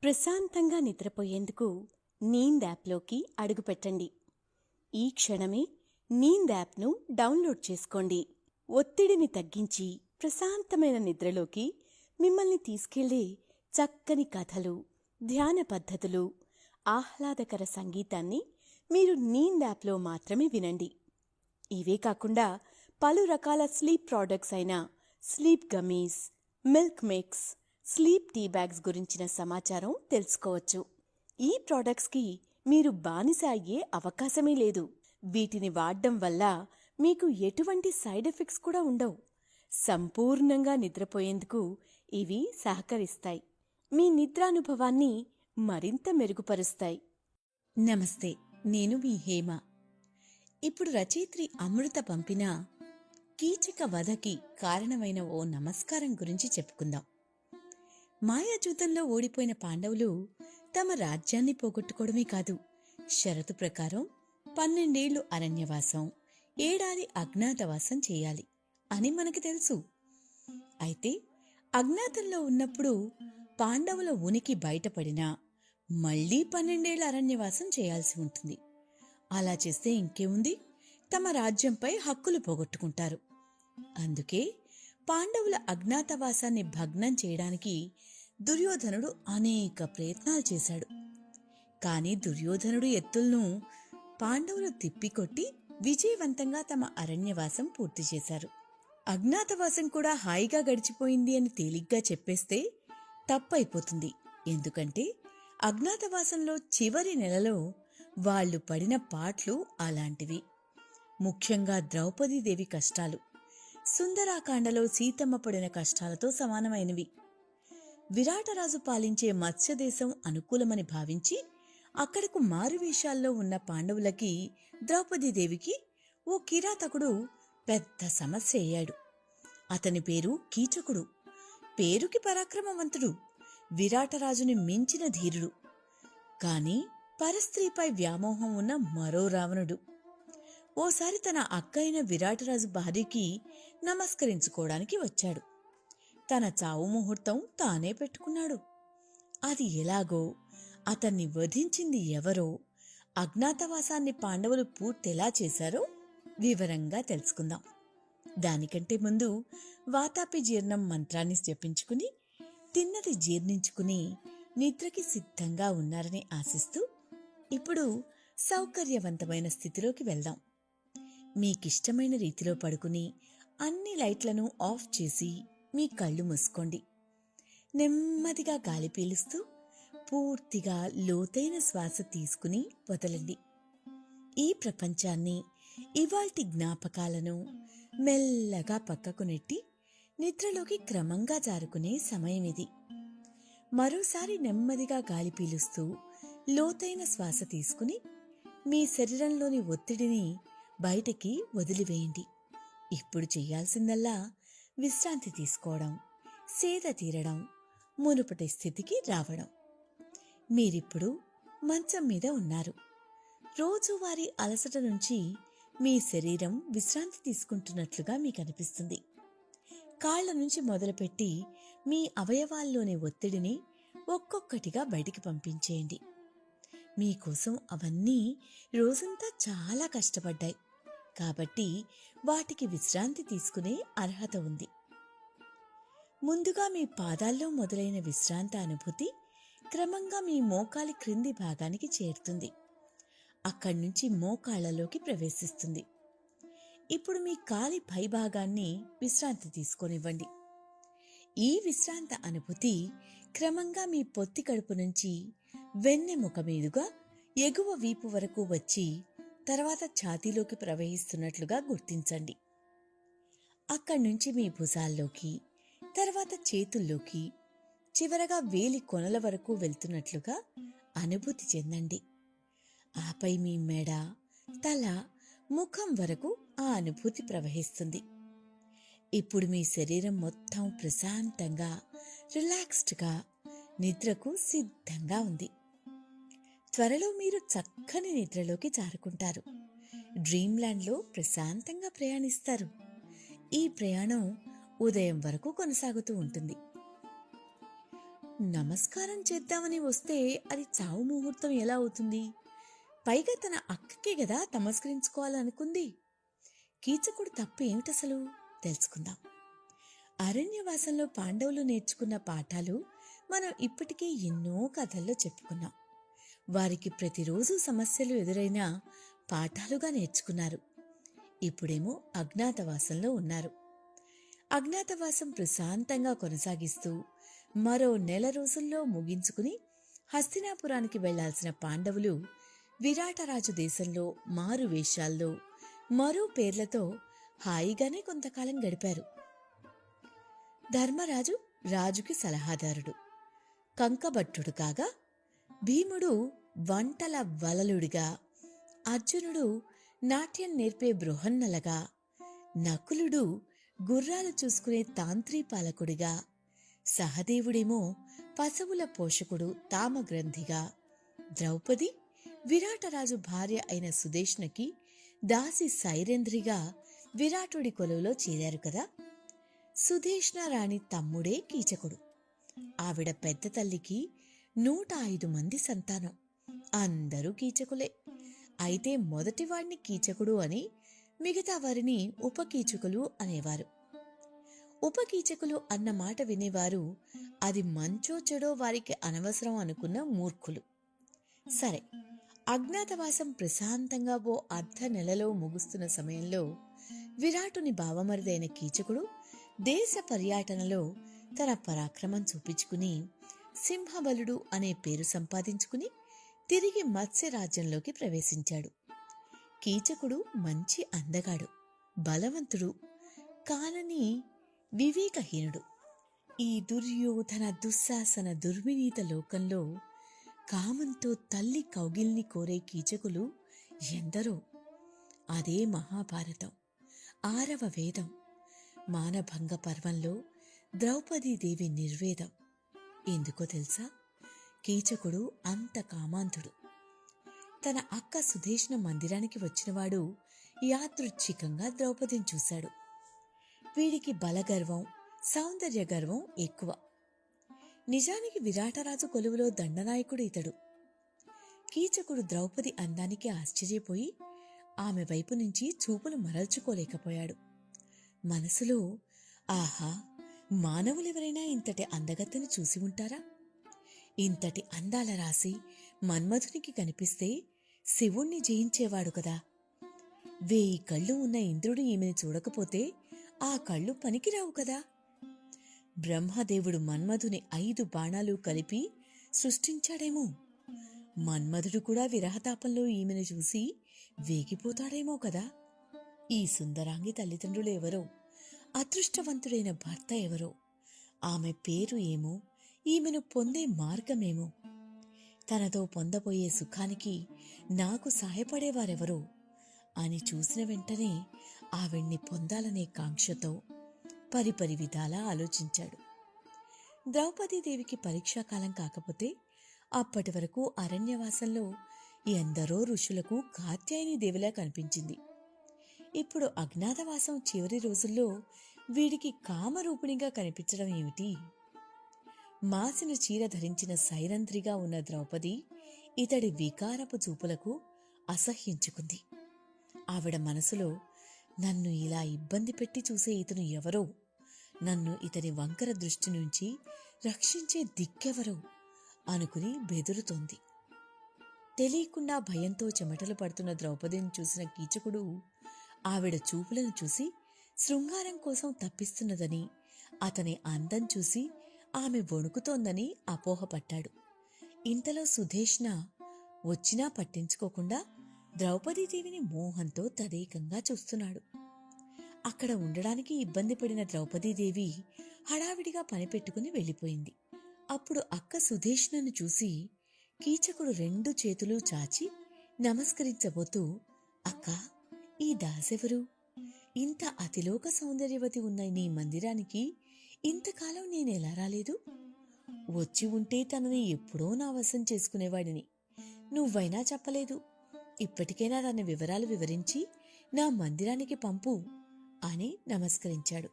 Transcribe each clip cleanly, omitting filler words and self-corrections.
ప్రశాంతంగా నిద్రపోయేందుకు నీంద్ యాప్లోకి అడుగుపెట్టండి. ఈ క్షణమే నీంద్ యాప్ను డౌన్లోడ్ చేసుకోండి. ఒత్తిడిని తగ్గించి ప్రశాంతమైన నిద్రలోకి మిమ్మల్ని తీసుకెళ్లే చక్కని కథలు, ధ్యాన పద్ధతులు, ఆహ్లాదకర సంగీతాన్ని మీరు నీంద్ యాప్లో మాత్రమే వినండి. ఇవే కాకుండా పలు రకాల స్లీప్ ప్రోడక్ట్స్ అయిన sleep gummies, milk mix, sleep tea bags గురించిన సమాచారం తెలుసుకోవచ్చు. ఈ ప్రోడక్ట్స్కి మీరు బానిస అయ్యే అవకాశమే లేదు. వీటిని వాడడం వల్ల మీకు ఎటువంటి సైడ్ ఎఫెక్ట్స్ కూడా ఉండవు. సంపూర్ణంగా నిద్రపోయేందుకు ఇవి సహకరిస్తాయి. మీ నిద్రానుభవాన్ని మరింత మెరుగుపరుస్తాయి. నమస్తే, నేను మీ హేమ. ఇప్పుడు రచయిత్రి అమృత పంపిన కీచక వధకి కారణమైన ఓ నమస్కారం గురించి చెప్పుకుందాం. మాయాజూతంలో ఓడిపోయిన పాండవులు తమ రాజ్యాన్ని పోగొట్టుకోవడమే కాదు, షరతు ప్రకారం 12 ఏళ్లు అరణ్యవాసం, 7 ఏడాది అజ్ఞాతవాసం చేయాలి అని మనకి తెలుసు. అయితే అజ్ఞాతంలో ఉన్నప్పుడు పాండవుల ఉనికి బయటపడినా మళ్లీ 12 ఏళ్ల అరణ్యవాసం చేయాల్సి ఉంటుంది. అలా చేస్తే ఇంకేముంది, తమ రాజ్యంపై హక్కులు పోగొట్టుకుంటారు. అందుకే పాండవుల అజ్ఞాతవాసాన్ని భగ్నం చేయడానికి దుర్యోధనుడు అనేక ప్రయత్నాలు చేశాడు. కాని దుర్యోధనుడు ఎత్తులను పాండవులు తిప్పికొట్టి విజయవంతంగా తమ అరణ్యవాసం పూర్తి చేశారు. అజ్ఞాతవాసం కూడా హాయిగా గడిచిపోయింది అని తేలిగ్గా చెప్పేస్తే తప్పైపోతుంది. ఎందుకంటే అజ్ఞాతవాసంలో చివరి నెలలో వాళ్లు పడిన పాట్లు అలాంటివి. ముఖ్యంగా ద్రౌపదీదేవి కష్టాలు సుందరాకాండలో సీతమ్మ పడిన కష్టాలతో సమానమైనవి. విరాటరాజు పాలించే మత్స్యదేశం అనుకూలమని భావించి అక్కడకు మారువేషాల్లో ఉన్న పాండవులకి, ద్రౌపదీదేవికి ఓ కిరాతకుడు పెద్ద సమస్య అయ్యాడు. అతని పేరు కీచకుడు. పేరుకి పరాక్రమవంతుడు, విరాటరాజుని మించిన ధీరుడు. కాని పరస్త్రీపై వ్యామోహం ఉన్న మరో రావణుడు. ఓసారి తన అక్కయిన విరాటరాజు భార్యకి నమస్కరించుకోవడానికి వచ్చాడు. తన చావు ముహూర్తం తానే పెట్టుకున్నాడు. అది ఎలాగో, అతన్ని వధించింది ఎవరో, అజ్ఞాతవాసాన్ని పాండవులు పూర్తెలా చేశారో వివరంగా తెలుసుకుందాం. దానికంటే ముందు వాతాపి జీర్ణం మంత్రాన్ని జపించుకుని, తిన్నది జీర్ణించుకుని నిద్రకి సిద్ధంగా ఉన్నారని ఆశిస్తూ ఇప్పుడు సౌకర్యవంతమైన స్థితిలోకి వెళ్దాం. మీకిష్టమైన రీతిలో పడుకుని అన్ని లైట్లను ఆఫ్ చేసి మీ కళ్ళు మూసుకోండి. నెమ్మదిగా గాలి పీలుస్తూ పూర్తిగా లోతైన శ్వాస తీసుకుని వదలండి. ఈ ప్రపంచాన్ని, ఇవాల్టి జ్ఞాపకాలను మెల్లగా పక్కకు నెట్టి నిద్రలోకి క్రమంగా జారుకునే సమయం ఇది. మరోసారి నెమ్మదిగా గాలి పీలుస్తూ లోతైన శ్వాస తీసుకుని మీ శరీరంలోని ఒత్తిడిని బయటికి వదిలివేయండి. ఇప్పుడు చెయ్యాల్సిందల్లా విశ్రాంతి తీసుకోవడం, సేద తీరడం, మునుపటి స్థితికి రావడం. మీరిప్పుడు మంచం మీద ఉన్నారు. రోజువారీ అలసట నుంచి మీ శరీరం విశ్రాంతి తీసుకుంటున్నట్లుగా మీకు అనిపిస్తుంది. కాళ్ల నుంచి మొదలుపెట్టి మీ అవయవాల్లోని ఒత్తిడిని ఒక్కొక్కటిగా బయటికి పంపించేయండి. మీకోసం అవన్నీ రోజంతా చాలా కష్టపడ్డాయి కాబట్టి వాటికి విశ్రాంతి తీసుకునే అర్హత ఉంది. ముందుగా మీ పాదాల్లో మొదలైన విశ్రాంత అనుభూతి క్రమంగా మీ మోకాలి క్రింది భాగానికి చేరుతుంది. అక్కడి నుంచి మోకాళ్లలోకి ప్రవేశిస్తుంది. ఇప్పుడు మీ కాలి పైభాగాన్ని విశ్రాంతి తీసుకొనివ్వండి. ఈ విశ్రాంత అనుభూతి క్రమంగా మీ పొత్తి కడుపు నుంచి వెన్నెముక మీదుగా ఎగువ వీపు వరకు వచ్చి తర్వాత ఛాతీలోకి ప్రవహిస్తున్నట్లుగా గుర్తించండి. అక్కడి నుంచి మీ భుజాల్లోకి, తర్వాత చేతుల్లోకి, చివరగా వేలి కొనల వరకు వెళ్తున్నట్లుగా అనుభూతి చెందండి. ఆపై మీ మెడ, తల, ముఖం వరకు ఆ అనుభూతి ప్రవహిస్తుంది. ఇప్పుడు మీ శరీరం మొత్తం ప్రశాంతంగా, రిలాక్స్డ్గా నిద్రకు సిద్ధంగా ఉంది. త్వరలో మీరు చక్కని నిద్రలోకి జారుకుంటారు. డ్రీమ్ల్యాండ్లో ప్రశాంతంగా ప్రయాణిస్తారు. ఈ ప్రయాణం ఉదయం వరకు కొనసాగుతూ ఉంటుంది. నమస్కారం చేద్దామని వస్తే అది చావు ముహూర్తం ఎలా అవుతుంది? పైగా తన అక్కకే గదా నమస్కరించుకోవాలనుకుంది. కీచకుడు తప్పు ఏమిటసలు తెలుసుకుందాం. అరణ్యవాసంలో పాండవులు నేర్చుకున్న పాఠాలు మనం ఇప్పటికే ఎన్నో కథల్లో చెప్పుకున్నాం. వారికి ప్రతిరోజు సమస్యలు ఎదురైనా పాఠాలుగా నేర్చుకున్నారు. ఇప్పుడేమో అజ్ఞాతవాసంలో ఉన్నారు. అజ్ఞాతవాసం ప్రశాంతంగా కొనసాగిస్తూ మరో నెల రోజుల్లో ముగించుకుని హస్తినాపురానికి వెళ్లాల్సిన పాండవులు విరాటరాజు దేశంలో మారు వేషాల్లో మరో పేర్లతో హాయిగానే కొంతకాలం గడిపారు. ధర్మరాజు రాజుకి సలహాదారుడు, కంకభట్టుడు కాగా, భీముడు వంటల వలలుడిగా, అర్జునుడు నాట్యం నేర్పే బృహన్నలగా, నకులుడు గుర్రాలు చూసుకునే తాంత్రీపాలకుడిగా, సహదేవుడేమో పశువుల పోషకుడు తామగ్రంథిగా, ద్రౌపది విరాటరాజు భార్య అయిన సుదేష్ణకి దాసి సైరేంద్రిగా విరాటుడి కొలువులో చేరారు కదా. సుదేష్ణ రాణి తమ్ముడే కీచకుడు. ఆవిడ పెద్ద తల్లికి 105 మంది సంతానం. అందరూ కీచకులే. అయితే మొదటివాణ్ణి కీచకుడు అని, మిగతా వారిని ఉపకీచకులు అనేవారు. ఉపకీచకులు అన్న మాట వినేవారు అది మంచో చెడో వారికి అనవసరం అనుకున్న మూర్ఖులు. సరే, అజ్ఞాతవాసం ప్రశాంతంగా ఓ అర్ధ నెలలో ముగుస్తున్న సమయంలో విరాటుని బావమరిదైన కీచకుడు దేశ పర్యటనలో తన పరాక్రమం చూపించుకుని సింహబలుడు అనే పేరు సంపాదించుకుని తిరిగి మత్స్యరాజ్యంలోకి ప్రవేశించాడు. కీచకుడు మంచి అందగాడు, బలవంతుడు, కానని వివేకహీనుడు. ఈ దుర్యోధన దుశ్శాసన దుర్వినీత లోకంలో కామంతో తల్లి కౌగిల్ని కోరే కీచకులు ఎందరో. అదే మహాభారతం 6వ వేదం, మానభంగ పర్వంలో ద్రౌపదీదేవి నిర్వేదం. ఎందుకో తెలుసా? కీచకుడు అంత కామాంధుడు. తన అక్క సుదేష్ణ మందిరానికి వచ్చినవాడు యాదృచ్ఛికంగా ద్రౌపదిని చూశాడు. వీడికి బలగర్వం, సౌందర్య గర్వం ఎక్కువ. నిజానికి విరాటరాజు కొలువులో దండనాయకుడు ఇతడు. కీచకుడు ద్రౌపది అందానికి ఆశ్చర్యపోయి ఆమె వైపు నుంచి చూపులు మరల్చుకోలేకపోయాడు. మనసులో, ఆహా, మానవులెవరైనా ఇంతటి అందగత్తెను చూసి ఉంటారా? ఇంతటి అందాల రాశి మన్మధునికి కనిపిస్తే శివుణ్ణి జయించేవాడు కదా. 1000 కళ్ళు ఉన్న ఇంద్రుడు ఈమెను చూడకపోతే ఆ కళ్ళు పనికిరావు కదా. బ్రహ్మదేవుడు మన్మధుని 5 బాణాలు కలిపి సృష్టించాడేమో. మన్మధుడు కూడా విరహతాపంలో ఈమెను చూసి వేగిపోతాడేమో కదా. ఈ సుందరాంగి తల్లిదండ్రులు ఎవరో, అదృష్టవంతుడైన భర్త ఎవరో, ఆమె పేరు ఏమో, ఈమెను పొందే మార్గమేమో, తనతో పొందబోయే సుఖానికి నాకు సాయపడేవారెవరో అని చూసిన వెంటనే ఆవిడ్ని పొందాలనే కాంక్షతో పరిపరి విధాలా ఆలోచించాడు. ద్రౌపదీదేవికి పరీక్షాకాలం కాకపోతే అప్పటి వరకు అరణ్యవాసంలో ఎందరో ఋషులకు కాత్యాయని దేవిలా కనిపించింది. ఇప్పుడు అజ్ఞాతవాసం చివరి రోజుల్లో వీడికి కామరూపిణిగా కనిపించడం ఏమిటి? మాసిన చీర ధరించిన సైరంధ్రిగా ఉన్న ద్రౌపది ఇతడి వికారపు చూపులకు అసహ్యించుకుంది. ఆవిడ మనసులో, నన్ను ఇలా ఇబ్బంది పెట్టి చూసే ఇతను ఎవరో, నన్ను ఇతని వంకర దృష్టి నుంచి రక్షించే దిక్కెవరో అనుకుని బెదురుతోంది. తెలియకుండా భయంతో చెమటలు పడుతున్న ద్రౌపదిని చూసిన కీచకుడు ఆవిడ చూపులను చూసి శృంగారం కోసం తప్పిస్తున్నదని, అతని అందం చూసి ఆమె వణుకుతోందని అపోహపట్టాడు. ఇంతలో సుదేష్ణ వచ్చినా పట్టించుకోకుండా ద్రౌపదీదేవిని మోహంతో తదేకంగా చూస్తున్నాడు. అక్కడ ఉండడానికి ఇబ్బంది పడిన ద్రౌపదీదేవి హడావిడిగా పనిపెట్టుకుని వెళ్ళిపోయింది. అప్పుడు అక్క సుదేష్ణను చూసి కీచకుడు 2 చేతులు చాచి నమస్కరించబోతూ, అక్కా, ఈ దాసెవరు? ఇంత అతిలోక సౌందర్యవతి ఉన్న నీ మందిరానికి ఇంతకాలం నేనెలా రాలేదు? వచ్చి ఉంటే తనని ఎప్పుడో నా వశం చేసుకునేవాడిని. నువ్వైనా చెప్పలేదు. ఇప్పటికైనా దాని వివరాలు వివరించి నా మందిరానికి పంపు అని నమస్కరించాడు.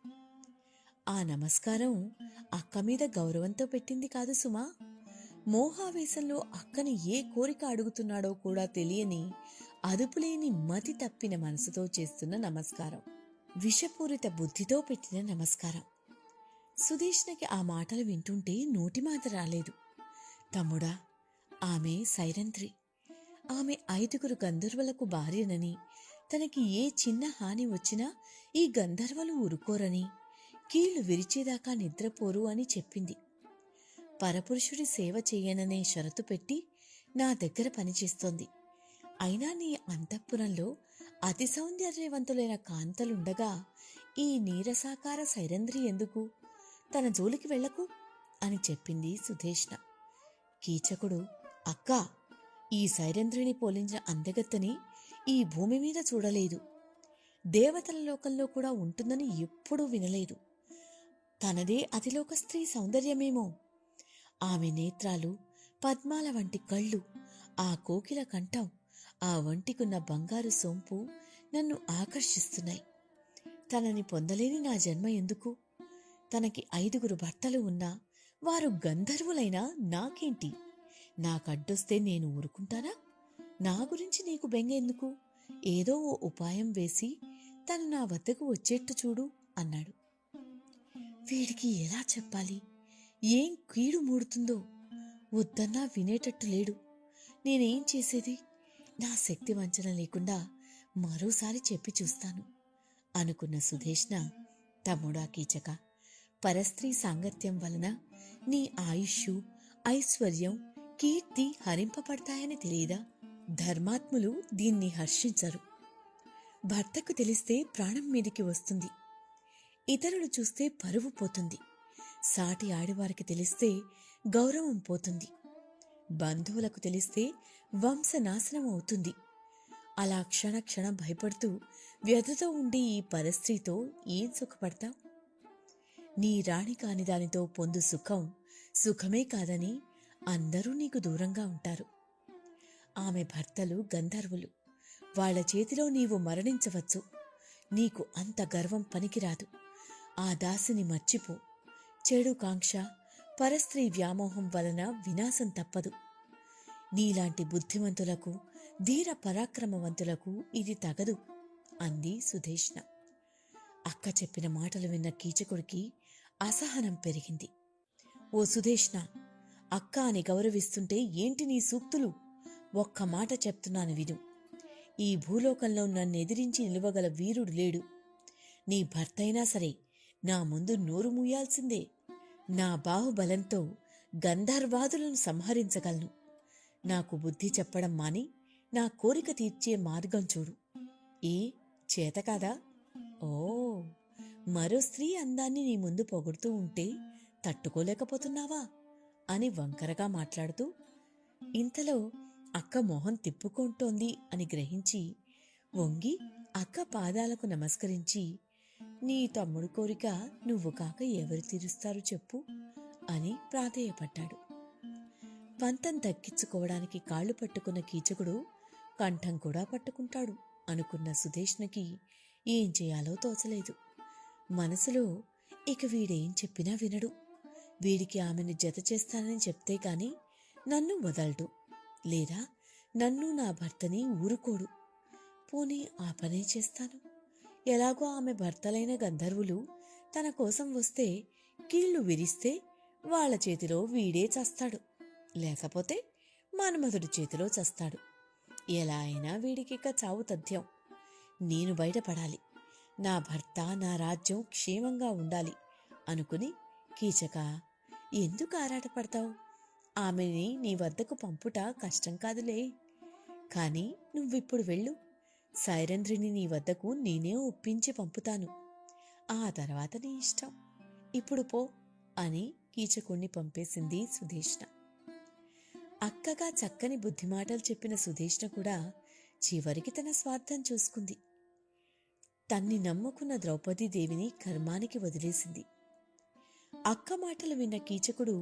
ఆ నమస్కారం అక్క మీద గౌరవంతో పెట్టింది కాదు సుమా. మోహావేశంలో అక్కని ఏ కోరిక అడుగుతున్నాడో కూడా తెలియని, అదుపులేని మతి తప్పిన మనసుతో చేస్తున్న నమస్కారం. విషపూరిత బుద్ధితో పెట్టిన నమస్కారం. సుదేష్ణకి ఆ మాటలు వింటుంటే నోటిమాట రాలేదు. తమ్ముడా, ఆమె సైరంధ్రి. ఆమె 5 గంధర్వులకు భార్యనని, తనకి ఏ చిన్న హాని వచ్చినా ఈ గంధర్వులు ఊరుకోరని, కీళ్లు విరిచేదాకా నిద్రపోరు అని చెప్పింది. పరపురుషుడి సేవ చెయ్యననే షరతు పెట్టి నా దగ్గర పనిచేస్తోంది. అయినా నీ అంతఃపురంలో అతి సౌందర్యవంతులైన కాంతలుండగా ఈ నీరసాకార సైరంధ్రి ఎందుకు? తన జోలికి వెళ్లకు అని చెప్పింది సుధేష్ణ. కీచకుడు, అక్కా, ఈ సైరంధ్రిని పోలించిన అందగత్తని ఈ భూమి మీద చూడలేదు. దేవతల లోకంలో కూడా ఉంటుందని ఎప్పుడూ వినలేదు. తనదే అతిలోక స్త్రీ సౌందర్యమేమో. ఆమె నేత్రాలు, పద్మాల వంటి కళ్ళు, ఆ కోకిల కంఠం, ఆ వంటికున్న బంగారు సొంపు నన్ను ఆకర్షిస్తున్నాయి. తనని పొందలేని నా జన్మ ఎందుకు? తనకి 5 భర్తలు ఉన్నా వారు గంధర్వులైనా నాకేంటి? నాకడ్డొస్తే నేను ఊరుకుంటానా? నా గురించి నీకు బెంగ ఎందుకు? ఏదో ఓ ఉపాయం వేసి తను నా వద్దకు వచ్చేట్టు చూడు అన్నాడు. వీడికి ఎలా చెప్పాలి? ఏం కీడు మూడుతుందో? వద్దన్నా వినేటట్టు లేడు. నేనేం చేసేది? నా శక్తి వంచన లేకుండా మరోసారి చెప్పి చూస్తాను అనుకున్న సుధేష్ణ, తమ్ముడా కీచక, పరస్త్రీ సాంగత్యం వలన నీ ఆయుష్షు, ఐశ్వర్యం, కీర్తి హరింపబడతాయని తెలియదా? ధర్మాత్ములు దీన్ని హర్షించరు. భర్తకు తెలిస్తే ప్రాణం మీదికి వస్తుంది. ఇతరులు చూస్తే పరువు పోతుంది. సాటి ఆడివారికి తెలిస్తే గౌరవం పోతుంది. బంధువులకు తెలిస్తే వంశనాశనం అవుతుంది. అలా క్షణక్షణం భయపడుతూ వ్యధతో ఉండి ఈ పరస్త్రీతో ఏం సుఖపడతావు? నీ రాణి కాని దానితో పొందు సుఖం సుఖమే కాదని అందరూ నీకు దూరంగా ఉంటారు. ఆమె భర్తలు గంధర్వులు. వాళ్ల చేతిలో నీవు మరణించవచ్చు. నీకు అంత గర్వం పనికిరాదు. ఆ దాసిని మర్చిపో. చెడు కాంక్ష, పరస్త్రీ వ్యామోహం వలన వినాశం తప్పదు. నీలాంటి బుద్ధిమంతులకు, ధీర పరాక్రమవంతులకు ఇది తగదు అంది సుధేష్ణ. అక్క చెప్పిన మాటలు విన్న కీచకుడికి అసహనం పెరిగింది. ఓ సుధేష్ణ, అక్క అని గౌరవిస్తుంటే ఏంటి నీ సూక్తులు? ఒక్క మాట చెప్తున్నాను విను. ఈ భూలోకంలో నన్నెదిరించి నిలువగల వీరుడు లేడు. నీ భర్తైనా సరే నా ముందు నోరు మూయాల్సిందే. నా బాహుబలంతో గంధర్వాదులను సంహరించగలను. నాకు బుద్ధి చెప్పడం మాని నా కోరిక తీర్చే మార్గం చూడు. ఏ చేత కాదా? ఓ, మరో స్త్రీ అందాన్ని నీ ముందు పొగుడుతూ ఉంటే తట్టుకోలేకపోతున్నావా అని వంకరగా మాట్లాడుతూ, ఇంతలో అక్క మొహం తిప్పుకుంటోంది అని గ్రహించి వంగి అక్క పాదాలకు నమస్కరించి, నీ తమ్ముడు కోరిక నువ్వు కాక ఎవరు తీరుస్తారు చెప్పు అని ప్రాధేయపడ్డాడు. పంతం దక్కించుకోవడానికి కాళ్లు పట్టుకున్న కీచకుడు కంఠం కూడా పట్టుకుంటాడు అనుకున్న సుధేష్ణకి ఏం చేయాలో తోచలేదు. మనసులో ఇక వీడేం చెప్పినా వినడు. వీడికి ఆమెను జత చేస్తానని చెప్తే గాని నన్ను వదలడు, లేదా నన్ను నా భర్తని ఊరుకోడు. పోనీ ఆ పనే చేస్తాను. ఎలాగో ఆమె భర్తలైన గంధర్వులు తన కోసం వస్తే కీళ్లు విరిస్తే వాళ్ల చేతిలో వీడే చస్తాడు, లేకపోతే మన్మధుడి చేతిలో చస్తాడు. ఎలా అయినా వీడికిక చావు తథ్యం. నేను బయటపడాలి. నా భర్త, నా రాజ్యం క్షేమంగా ఉండాలి అనుకుని, కీచక, ఎందుకు ఆరాటపడతావు? ఆమెని నీ వద్దకు పంపుట కష్టం కాదులే. కాని నువ్విప్పుడు వెళ్ళు. సైరంధ్రిని నీ వద్దకు నేనే ఒప్పించి పంపుతాను. ఆ తర్వాత నీ ఇష్టం. ఇప్పుడు పో అని కీచకుణ్ణి పంపేసింది సుధేష్ణ. అక్కగా చక్కని బుద్ధిమాటలు చెప్పిన సుధేష్ణ కూడా చివరికి తన స్వార్థం చూసుకుంది. తన్ని నమ్ముకున్న ద్రౌపదీదేవిని కర్మానికి వదిలేసింది. అక్క మాటలు విన్న కీచకుడు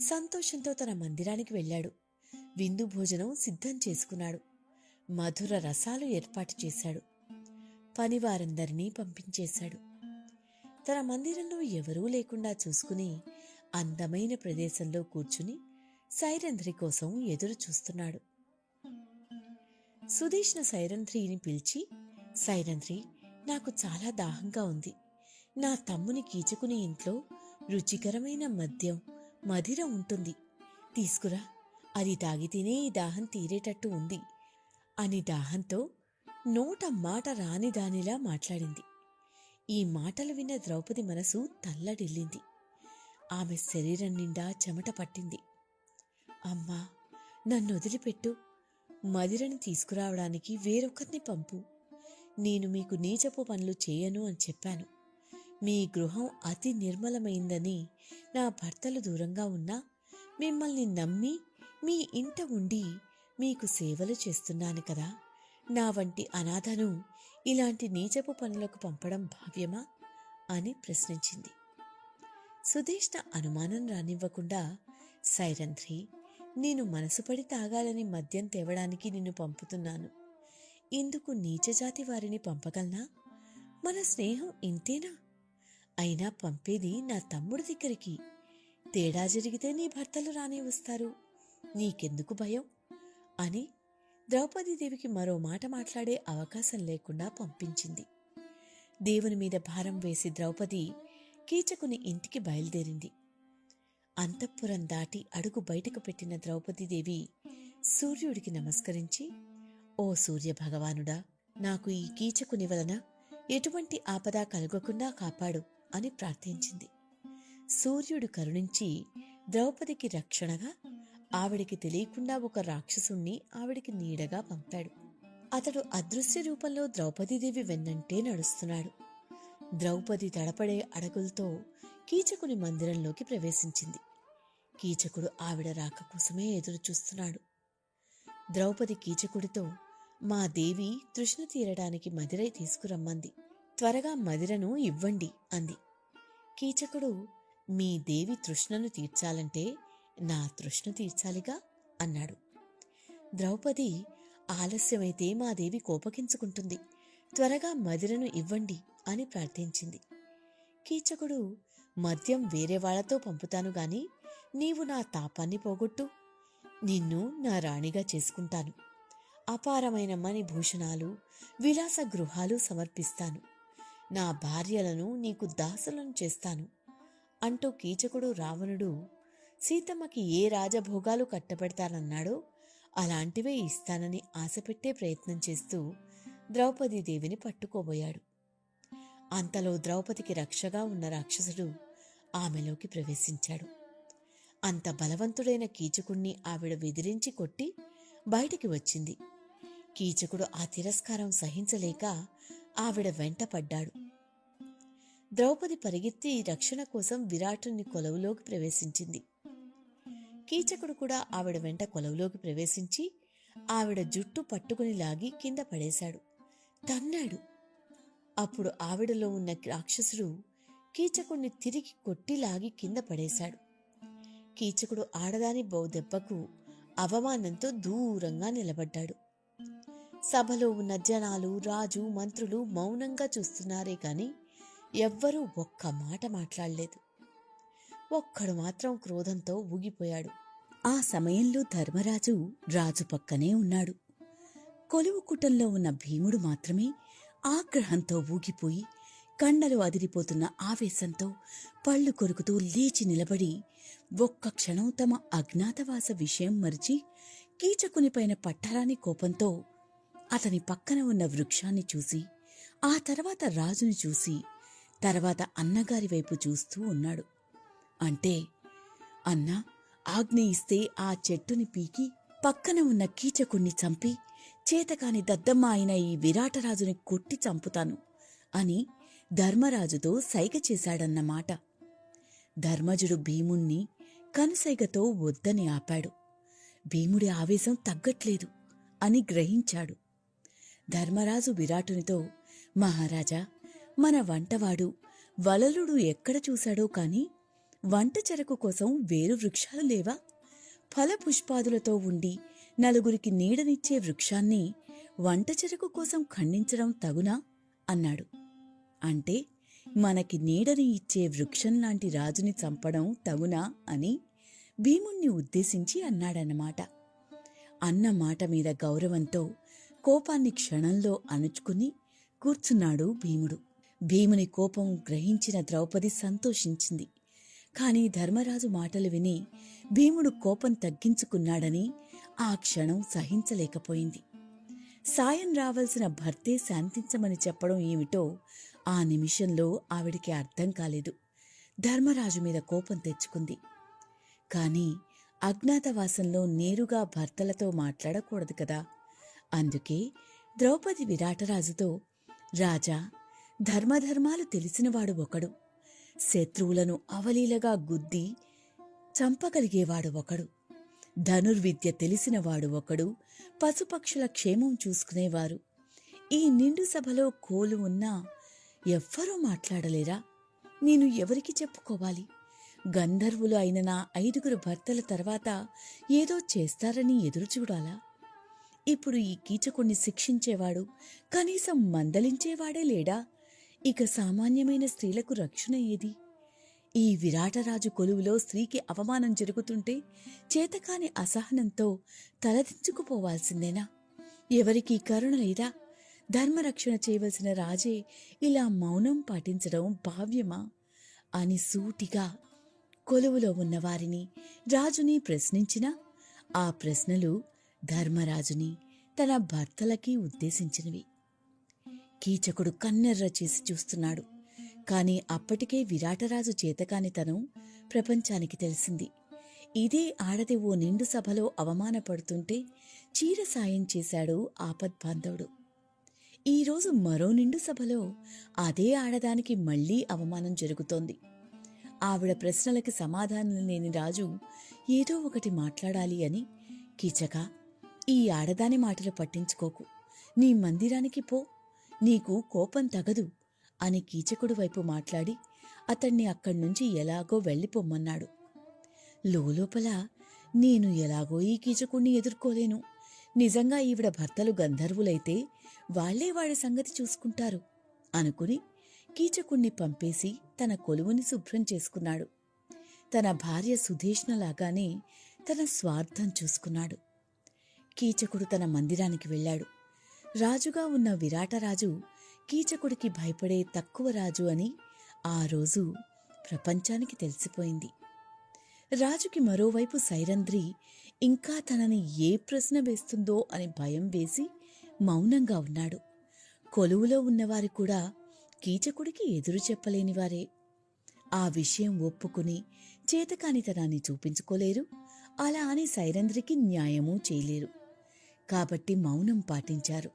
సంతోషంతో తన మందిరానికి వెళ్ళాడు. విందు భోజనం సిద్ధం చేసుకున్నాడు. మధుర రసాలు ఏర్పాటు చేశాడు. పనివారందరినీ పంపించేశాడు. తన మందిరంలో ఎవరూ లేకుండా చూసుకుని అందమైన ప్రదేశంలో కూర్చుని సైరంధ్రి కోసం ఎదురు చూస్తున్నాడు. సుధీష్ణ సైరంధ్రిని పిలిచి, సైరంధ్రి, నాకు చాలా దాహంగా ఉంది. నా తమ్ముని కీచుకుని ఇంట్లో రుచికరమైన మద్యం మదిర ఉంటుంది, తీసుకురా. అది తాగితేనే ఈ దాహం తీరేటట్టు ఉంది అని దాహంతో నోట మాట రాని దానిలా మాట్లాడింది. ఈ మాటలు విన్న ద్రౌపది మనసు తల్లడిల్లింది. ఆమె శరీరం నిండా చెమట పట్టింది. అమ్మా, నన్ను వదిలిపెట్టు. మదిరని తీసుకురావడానికి వేరొకరిని పంపు. నేను మీకు నీచపు పనులు చేయను అని చెప్పాను. మీ గృహం అతి నిర్మలమైందని నా భర్తలు దూరంగా ఉన్నా మిమ్మల్ని నమ్మి మీ ఇంట ఉండి మీకు సేవలు చేస్తున్నాను కదా. నా వంటి అనాథను ఇలాంటి నీచపు పనులకు పంపడం భావ్యమా అని ప్రశ్నించింది. సుధీష్ణ అనుమానం రానివ్వకుండా, సైరంధ్రి, నేను మనసుపడి తాగాలని మద్యం తేవడానికి నిన్ను పంపుతున్నాను. ఇందుకు నీచజాతి వారిని పంపగలనా? మన స్నేహం ఇంతేనా? అయినా పంపేది నా తమ్ముడి దగ్గరికి. తేడా జరిగితే నీ భర్తలు రానే వస్తారు. నీకెందుకు భయం అని ద్రౌపదీదేవికి మరో మాట మాట్లాడే అవకాశం లేకుండా పంపించింది. దేవుని మీద భారం వేసి ద్రౌపది కీచకుని ఇంటికి బయలుదేరింది. అంతఃపురం దాటి అడుగు బయటకు పెట్టిన ద్రౌపదీదేవి సూర్యుడికి నమస్కరించి, ఓ సూర్య భగవానుడా, నాకు ఈ కీచకుని వలన ఎటువంటి ఆపద కలగకుండా కాపాడు అని ప్రార్థించింది. సూర్యుడు కరుణించి ద్రౌపదికి రక్షణగా, ఆవిడికి తెలియకుండా ఒక రాక్షసుణ్ణి ఆవిడికి నీడగా పంపాడు. అతడు అదృశ్య రూపంలో ద్రౌపదీదేవి వెన్నంటే నడుస్తున్నాడు. ద్రౌపది తడపడే అడుగులతో కీచకుని మందిరంలోకి ప్రవేశించింది. కీచకుడు ఆవిడ రాక కోసమే ఎదురు చూస్తున్నాడు. ద్రౌపది కీచకుడితో, మా దేవి తృష్ణ తీరడానికి మదిరై తీసుకురమ్మంది. త్వరగా మదిరను ఇవ్వండి అంది. కీచకుడు, మీ దేవి తృష్ణను తీర్చాలంటే నా తృష్ణ తీర్చాలిగా అన్నాడు. ద్రౌపది, ఆలస్యమైతే మా దేవి కోపగించుకుంటుంది. త్వరగా మదిరను ఇవ్వండి అని ప్రార్థించింది. కీచకుడు, మద్యం వేరే వాళ్లతో పంపుతాను గాని నీవు నా తాపాన్ని పోగొట్టు. నిన్ను నా రాణిగా చేసుకుంటాను. అపారమైన మణిభూషణాలు, విలాస గృహాలు సమర్పిస్తాను. నా భార్యలను నీకు దాసులను చేస్తాను అంటూ కీచకుడు రావణుడు సీతమ్మకి ఏ రాజభోగాలు కట్టబెడతానన్నాడో అలాంటివే ఇస్తానని ఆశపెట్టే ప్రయత్నం చేస్తూ ద్రౌపదీదేవిని పట్టుకోబోయాడు. అంతలో ద్రౌపదికి రక్షగా ఉన్న రాక్షసుడు ఆమెలోకి ప్రవేశించాడు. అంత బలవంతుడైన కీచకుణ్ణి ఆవిడ వెదిరించి కొట్టి బయటికి వచ్చింది. కీచకుడు ఆ తిరస్కారం సహించలేక ఆవిడ వెంట పడ్డాడు. ద్రౌపది పరిగెత్తి రక్షణ కోసం విరాటుని కొలువులోకి ప్రవేశించింది. కీచకుడు కూడా ఆవిడ వెంట కొలువులోకి ప్రవేశించి ఆవిడ జుట్టు పట్టుకుని లాగి కింద పడేశాడు, తన్నాడు. అప్పుడు ఆవిడలో ఉన్న రాక్షసుడు కీచకుడిని తిరిగి కొట్టి లాగి కింద పడేశాడు. కీచకుడు ఆడదాని దెబ్బకు అవమానంతో దూరంగా నిలబడ్డాడు. సభలో ఉన్న జనాలు, రాజు, మంత్రులు మౌనంగా చూస్తున్నారే కాని ఎవ్వరూ ఒక్క మాట మాట్లాడలేదు. ఒక్కడు మాత్రం క్రోధంతో ఊగిపోయాడు. ఆ సమయంలో ధర్మరాజు రాజు పక్కనే ఉన్నాడు. కొలువు కుటంలో ఉన్న భీముడు మాత్రమే ఆగ్రహంతో ఊగిపోయి కండలు అదిరిపోతున్న ఆవేశంతో పళ్ళు కొరుకుతూ లేచి నిలబడి ఒక్క క్షణం తమ అజ్ఞాతవాస విషయం మరిచి కీచకునిపైన పట్టరాని కోపంతో అతని పక్కన ఉన్న వృక్షాన్ని చూసి, ఆ తర్వాత రాజుని చూసి, తర్వాత అన్నగారి వైపు చూస్తూ ఉన్నాడు. అంటే, అన్నా, ఆజ్ఞ ఇస్తే ఆ చెట్టుని పీకి పక్కన ఉన్న కీచకుణ్ణి చంపి చేతకాని దద్దమ్మ అయిన ఈ విరాటరాజుని కొట్టి చంపుతాను అని ధర్మరాజుతో సైగ చేశాడన్నమాట. ధర్మజుడు భీముణ్ణి కనుసైగతో వద్దని ఆపాడు. భీముడి ఆవేశం తగ్గట్లేదు అని గ్రహించాడు. ధర్మరాజు విరాటునితో, మహారాజా, మన వంటవాడు వలలుడు ఎక్కడ చూశాడో కాని వంట చెరకు కోసం వేరు వృక్షాలు లేవా? ఫలపుష్పాదులతో ఉండి నలుగురికి నీడనిచ్చే వృక్షాన్ని వంట చెరకు కోసం ఖండించడం తగునా అన్నాడు. అంటే మనకి నీడని ఇచ్చే వృక్షం లాంటి రాజుని చంపడం తగునా అని భీముణ్ణి ఉద్దేశించి అన్నాడన్నమాట. అన్న మాట మీద గౌరవంతో కోపాన్ని క్షణంలో అణుచుకుని కూర్చున్నాడు భీముడు. భీముని కోపం గ్రహించిన ద్రౌపది సంతోషించింది. కాని ధర్మరాజు మాటలు విని భీముడు కోపం తగ్గించుకున్నాడని ఆ క్షణం సహించలేకపోయింది. సాయం రావాల్సిన భర్తే శాంతించమని చెప్పడం ఏమిటో ఆ నిమిషంలో ఆవిడికి అర్థం కాలేదు. ధర్మరాజు మీద కోపం తెచ్చుకుంది. కాని అజ్ఞాతవాసంలో నేరుగా భర్తలతో మాట్లాడకూడదు కదా. అందుకే ద్రౌపది విరాటరాజుతో, రాజా, ధర్మధర్మాలు తెలిసినవాడు ఒకడు, శత్రువులను అవలీలగా గుద్ది చంపగలిగేవాడు ఒకడు, ధనుర్విద్య తెలిసినవాడు ఒకడు, పశుపక్షుల క్షేమం చూసుకునేవారు. ఈ నిండు సభలో కోలు ఉన్నా ఎవ్వరూ మాట్లాడలేరా? నేను ఎవరికి చెప్పుకోవాలి? గంధర్వులు అయిన నా 5 భర్తల తర్వాత ఏదో చేస్తారని ఎదురుచూడాలా? ఇప్పుడు ఈ కీచకుణ్ణి శిక్షించేవాడు, కనీసం మందలించేవాడే లేడా? ఇక సామాన్యమైన స్త్రీలకు రక్షణ ఏది? ఈ విరాటరాజు కొలువులో స్త్రీకి అవమానం జరుగుతుంటే చేతకాని అసహనంతో తలదించుకుపోవాల్సిందేనా? ఎవరికీ కరుణ లేదా? ధర్మరక్షణ చేయవలసిన రాజే ఇలా మౌనం పాటించడం భావ్యమా అని సూటిగా కొలువులో ఉన్నవారిని, రాజుని ప్రశ్నించినా ఆ ప్రశ్నలు ధర్మరాజుని, తన భర్తలకి ఉద్దేశించినవి. కీచకుడు కన్నెర్ర చేసి చూస్తున్నాడు. కాని అప్పటికే విరాటరాజు చేతకానితనం ప్రపంచానికి తెలిసింది. ఇదే ఆడది ఓ నిండు సభలో అవమానపడుతుంటే చీర సాయం చేశాడు ఆపద్బాంధవుడు. ఈరోజు మరో నిండు సభలో అదే ఆడదానికి మళ్లీ అవమానం జరుగుతోంది. ఆవిడ ప్రశ్నలకి సమాధానం లేని రాజు ఏదో ఒకటి మాట్లాడాలి అని, కీచక, ఈ ఆడదాని మాటలు పట్టించుకోకు, నీ మందిరానికి పో, నీకు కోపం తగదు అని కీచకుడు వైపు మాట్లాడి అతణ్ణి అక్కడ్నుంచి ఎలాగో వెళ్ళిపోమ్మన్నాడు. లోలోపల, నేను ఎలాగో ఈ కీచకుణ్ణి ఎదుర్కోలేను, నిజంగా ఈవిడ భర్తలు గంధర్వులైతే వాళ్లే వాడి సంగతి చూసుకుంటారు అనుకుని కీచకుణ్ణి పంపేసి తన కొలువుని శుభ్రం చేసుకున్నాడు. తన భార్య సుధేష్ణలాగానే తన స్వార్థం చూసుకున్నాడు. కీచకుడు తన మందిరానికి వెళ్ళాడు. రాజుగా ఉన్న విరాటరాజు కీచకుడికి భయపడే తక్కువ రాజు అని ఆ రోజు ప్రపంచానికి తెలిసిపోయింది. రాజుకి మరోవైపు సైరంధ్రి ఇంకా తనని ఏ ప్రశ్న వేస్తుందో అని భయం వేసి మౌనంగా ఉన్నాడు. కొలువులో ఉన్నవారు కూడా కీచకుడికి ఎదురు చెప్పలేనివారే. ఆ విషయం ఒప్పుకుని చేతకానితనాన్ని చూపించుకోలేరు, అలా అని సైరంధ్రికి న్యాయమూ చేయలేరు. కాబట్టి మౌనం పాటించారు.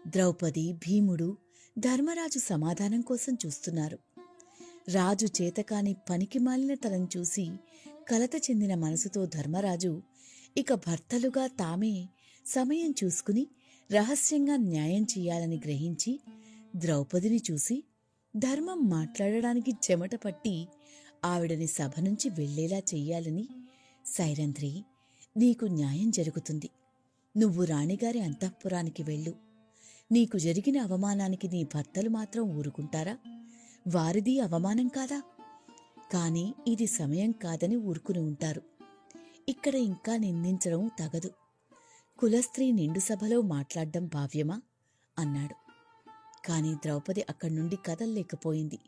ద్రౌపది, భీముడు, ధర్మరాజు సమాధానం కోసం చూస్తున్నారు. రాజు చేతకాని పనికిమాలిన తలను చూసి కలత చెందిన మనసుతో ధర్మరాజు ఇక భర్తలుగా తామే సమయం చూసుకుని రహస్యంగా న్యాయం చెయ్యాలని గ్రహించి ద్రౌపదిని చూసి ధర్మం మాట్లాడడానికి చెమట పట్టి ఆవిడని సభ నుంచి వెళ్లేలా చెయ్యాలని, సైరంధ్రి, నీకు న్యాయం జరుగుతుంది, నువ్వు రాణిగారి అంతఃపురానికి వెళ్ళు, నీకు జరిగిన అవమానానికి నీ భర్తలు మాత్రం ఊరుకుంటారా? వారిది అవమానం కాదా? కాని ఇది సమయం కాదని ఊరుకుని ఉంటారు. ఇక్కడ ఇంకా నిందించడం తగదు. కులస్త్రీ నిండు సభలో మాట్లాడ్డం భావ్యమా అన్నాడు. కాని ద్రౌపది అక్కడి నుండి కదల్లేకపోయింది.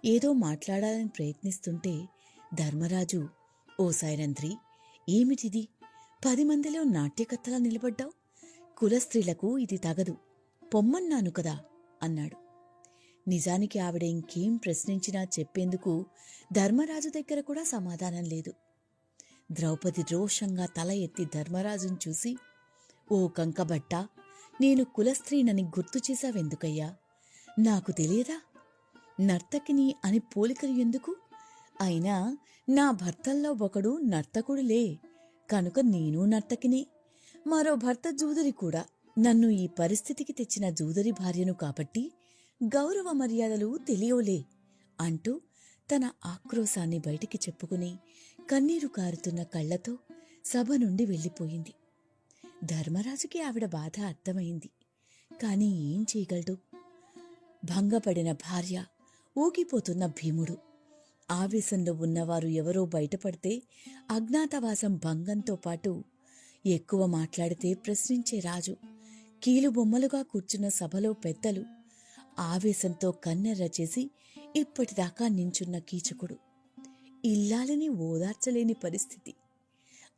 ఏదో మాట్లాడాలని ప్రయత్నిస్తుంటే ధర్మరాజు, ఓ సైరంధ్రి, ఏమిటిది? 10 మందిలో నాట్యకత్తలా నిలబడ్డావు? కులస్త్రీలకు ఇది తగదు, పొమ్మన్నాను కదా అన్నాడు. నిజానికి ఆవిడ ఇంకేం ప్రశ్నించినా చెప్పేందుకు ధర్మరాజు దగ్గర కూడా సమాధానం లేదు. ద్రౌపది రోషంగా తల ఎత్తి ధర్మరాజును చూసి, ఓ కంకబట్ట, నేను కులస్త్రీనని గుర్తు చేశావెందుకయ్యా? నాకు తెలియదా? నర్తకిని అని పోలికలు ఎందుకు? అయినా నా భర్తల్లో ఒకడు నర్తకుడులే, కనుక నేను నర్తకినే. మరో భర్త జూదరి కూడా. నన్ను ఈ పరిస్థితికి తెచ్చిన జూదరి భార్యను కాబట్టి గౌరవ మర్యాదలు తెలియవులే అంటూ తన ఆక్రోశాన్ని బయటికి చెప్పుకుని కన్నీరు కారుతున్న కళ్లతో సభ నుండి వెళ్ళిపోయింది. ధర్మరాజుకి ఆవిడ బాధ అర్థమైంది. కాని ఏం చేయగలడు? భంగపడిన భార్య ఊగిపోతున్న భీముడు. ఆవేశంలో ఉన్నవారు ఎవరో బయటపడితే అజ్ఞాతవాసం భంగంతో పాటు ఎక్కువ మాట్లాడితే ప్రశ్నించే రాజు, కీలుబొమ్మలుగా కూర్చున్న సభలో పెద్దలు, ఆవేశంతో కన్నెర్ర చేసి ఇప్పటిదాకా నించున్న కీచకుడు, ఇల్లాలిని ఓదార్చలేని పరిస్థితి.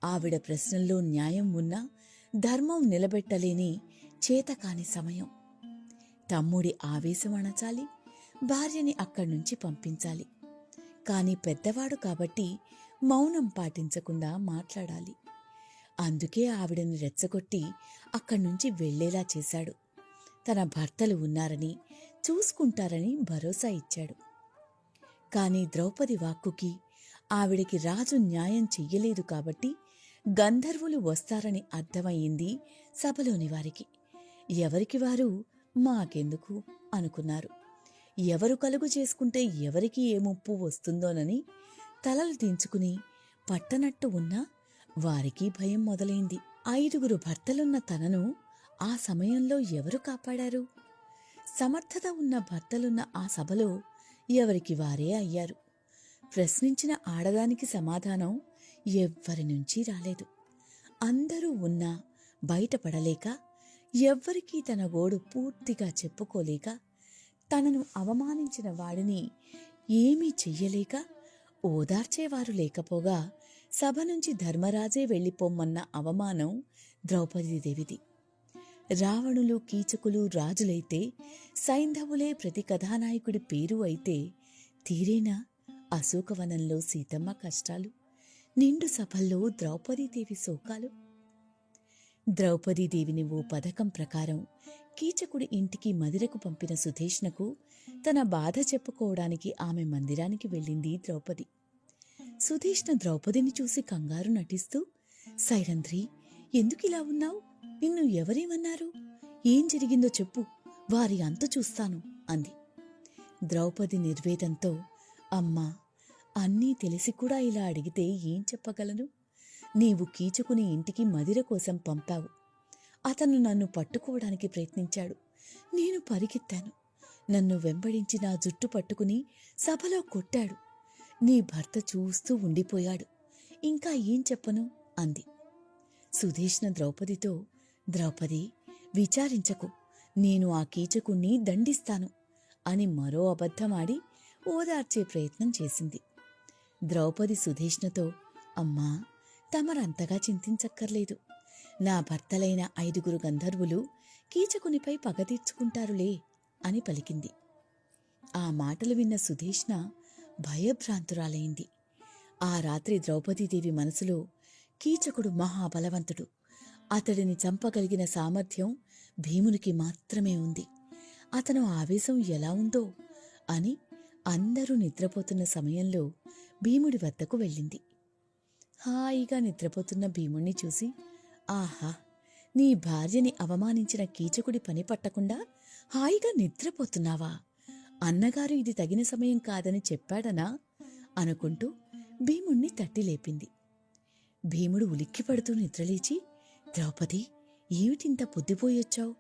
ఆవిడ ప్రశ్నల్లో న్యాయం ఉన్నా ధర్మం నిలబెట్టలేని చేతకాని సమయం. తమ్ముడి ఆవేశం అణచాలి, భార్యని అక్కడ్నుంచి పంపించాలి. కాని పెద్దవాడు కాబట్టి మౌనం పాటించకుండా మాట్లాడాలి. అందుకే ఆవిడని రెచ్చగొట్టి అక్కడ్నుంచి వెళ్లేలా చేశాడు. తన భర్తలు ఉన్నారని, చూసుకుంటారని భరోసా ఇచ్చాడు. కాని ద్రౌపది వాక్కుకి ఆవిడికి రాజు న్యాయం చెయ్యలేదు కాబట్టి గంధర్వులు వస్తారని అర్థమయ్యింది సభలోని వారికి. ఎవరికి వారు మాకెందుకు అనుకున్నారు. ఎవరు కలుగు చేసుకుంటే ఎవరికి ఏ ముప్పు వస్తుందోనని తలలు దించుకుని పట్టనట్టు ఉన్నా వారికి భయం మొదలైంది. 5 భర్తలున్న తనను ఆ సమయంలో ఎవరు కాపాడారు? సమర్థత ఉన్న భర్తలున్న ఆ సభలో ఎవరికి వారే అయ్యారు. ప్రశ్నించిన ఆడదానికి సమాధానం ఎవ్వరి నుంచి రాలేదు. అందరూ ఉన్నా బయటపడలేక, ఎవ్వరికీ తన గోడు పూర్తిగా చెప్పుకోలేక, తనను అవమానించిన వాడిని ఏమీ చెయ్యలేక, ఓదార్చేవారు లేకపోగా సభ నుంచి ధర్మరాజే వెళ్ళిపోమ్మన్న అవమానం ద్రౌపదీదేవిది. రావణులు, కీచకులు రాజులైతే, సైంధవులే ప్రతి కథానాయకుడి పేరు అయితే తీరేనా అశోకవనంలో సీతమ్మ కష్టాలు, నిండు సభల్లో ద్రౌపదీదేవి శోకాలు? ద్రౌపదీదేవిని ఓ పథకం ప్రకారం కీచకుడి ఇంటికి మదిరకు పంపిన సుధేష్ణకు తన బాధ చెప్పుకోవడానికి ఆమె మందిరానికి వెళ్ళింది ద్రౌపది. సుధేష్ణ ద్రౌపదిని చూసి కంగారు నటిస్తూ, సైరంధ్రి, ఎందుకిలా ఉన్నావు? నిన్ను ఎవరేమన్నారు? ఏం జరిగిందో చెప్పు, వారి అంతు చూస్తాను అంది. ద్రౌపది నిర్వేదంతో, అమ్మా, అన్నీ తెలిసి కూడా ఇలా అడిగితే ఏం చెప్పగలను? నీవు కీచకుని ఇంటికి మదిర కోసం పంపావు. అతను నన్ను పట్టుకోవడానికి ప్రయత్నించాడు. నేను పరిగెత్తాను. నన్ను వెంబడించి నా జుట్టు పట్టుకుని సభలో కొట్టాడు. నీ భర్త చూస్తూ ఉండిపోయాడు. ఇంకా ఏం చెప్పను అంది. సుధేష్ణ ద్రౌపదితో, ద్రౌపది, విచారించకు, నేను ఆ కీచకుణ్ణి దండిస్తాను అని మరో అబద్ధమాడి ఓదార్చే ప్రయత్నం చేసింది. ద్రౌపది సుధేష్ణతో, అమ్మా, తమరంతగా చింతించక్కర్లేదు. నా భర్తలైన 5 గంధర్వులు కీచకునిపై పగ తీర్చుకుంటారులే అని పలికింది. ఆ మాటలు విన్న సుధేష్ణ భయభ్రాంతురాలైంది. ఆ రాత్రి ద్రౌపదీదేవి మనసులో, కీచకుడు మహాబలవంతుడు, అతడిని చంపగలిగిన సామర్థ్యం భీమునికి మాత్రమే ఉంది. అతను ఆవేశం ఎలా ఉందో అని అందరూ నిద్రపోతున్న సమయంలో భీముడి వద్దకు వెళ్ళింది. హాయిగా నిద్రపోతున్న భీముణ్ణి చూసి, ఆహా, నీ భార్యని అవమానించిన కీచకుడి పని పట్టకుండా హాయిగా నిద్రపోతున్నావా? అన్నగారు ఇది తగిన సమయం కాదని చెప్పాడనా అనుకుంటూ భీముణ్ణి తట్టి లేపింది. భీముడు ఉలిక్కిపడుతూ నిద్రలేచి, ద్రౌపది, ఏమిటింత పొద్దుపోయొచ్చావు?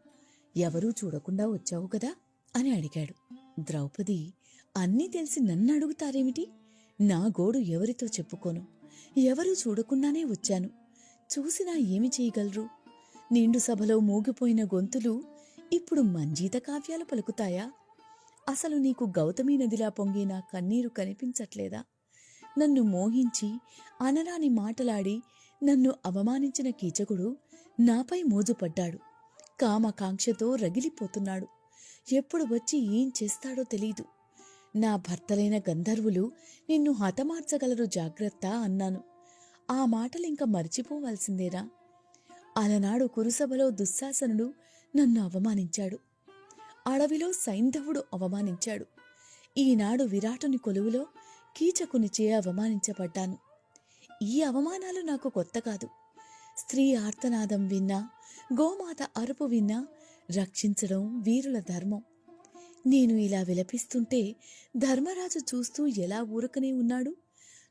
ఎవరూ చూడకుండా వచ్చావు కదా అని అడిగాడు. ద్రౌపది, అన్నీ తెలిసి నన్ను అడుగుతారేమిటి? నా గోడు ఎవరితో చెప్పుకోను. ఎవరూ చూడకుండానే వచ్చాను. చూసినా ఏమి చేయగలరు? నిండు సభలో మూగిపోయిన గొంతులు ఇప్పుడు మంజీత కావ్యాలు పలుకుతాయా? అసలు నీకు గౌతమీ నదిలా పొంగి నా కన్నీరు కనిపించట్లేదా? నన్ను మోహించి అనరాని మాటలాడి నన్ను అవమానించిన కీచకుడు నాపై మోజుపడ్డాడు. కామకాంక్షతో రగిలిపోతున్నాడు. ఎప్పుడు వచ్చి ఏం చేస్తాడో తెలీదు. నా భర్తలైన గంధర్వులు నిన్ను హతమార్చగలరు, జాగ్రత్త అన్నాను. ఆ మాటలింక మరిచిపోవాల్సిందేనా? అలనాడు కురుసభలో దుశ్శాసనుడు నన్ను అవమానించాడు. అడవిలో సైంధవుడు అవమానించాడు. ఈనాడు విరాటుని కొలువులో కీచకునిచే అవమానించబడ్డాను. ఈ అవమానాలు నాకు కొత్త కాదు. స్త్రీ ఆర్తనాదం విన్నా, గోమాత అరుపు విన్నా రక్షించడం వీరుల ధర్మం. నేను ఇలా విలపిస్తుంటే ధర్మరాజు చూస్తూ ఎలా ఊరకనే ఉన్నాడు?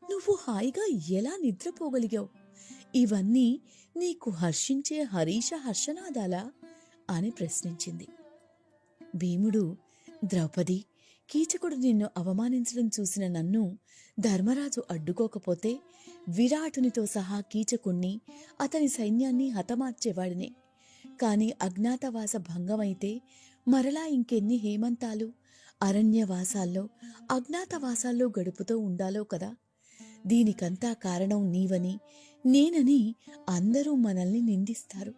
నువ్వు హాయిగా ఎలా నిద్రపోగలిగావు? ఇవన్నీ నీకు హర్షించే హరీష హర్షనాదాలా అని ప్రశ్నించింది. భీముడు, ద్రౌపది, కీచకుడు నిన్ను అవమానించడం చూసిన నన్ను ధర్మరాజు అడ్డుకోకపోతే విరాటునితో సహా కీచకుణ్ణి అతని సైన్యాన్ని హతమార్చేవాడినే. కాని అజ్ఞాతవాస భంగమైతే మరలా ఇంకెన్ని హేమంతాలు అరణ్యవాసాల్లో అజ్ఞాతవాసాల్లో గడుపుతూ ఉండాలో కదా. దీనికంతా కారణం నీవని నేనని అందరూ మనల్ని నిందిస్తారు.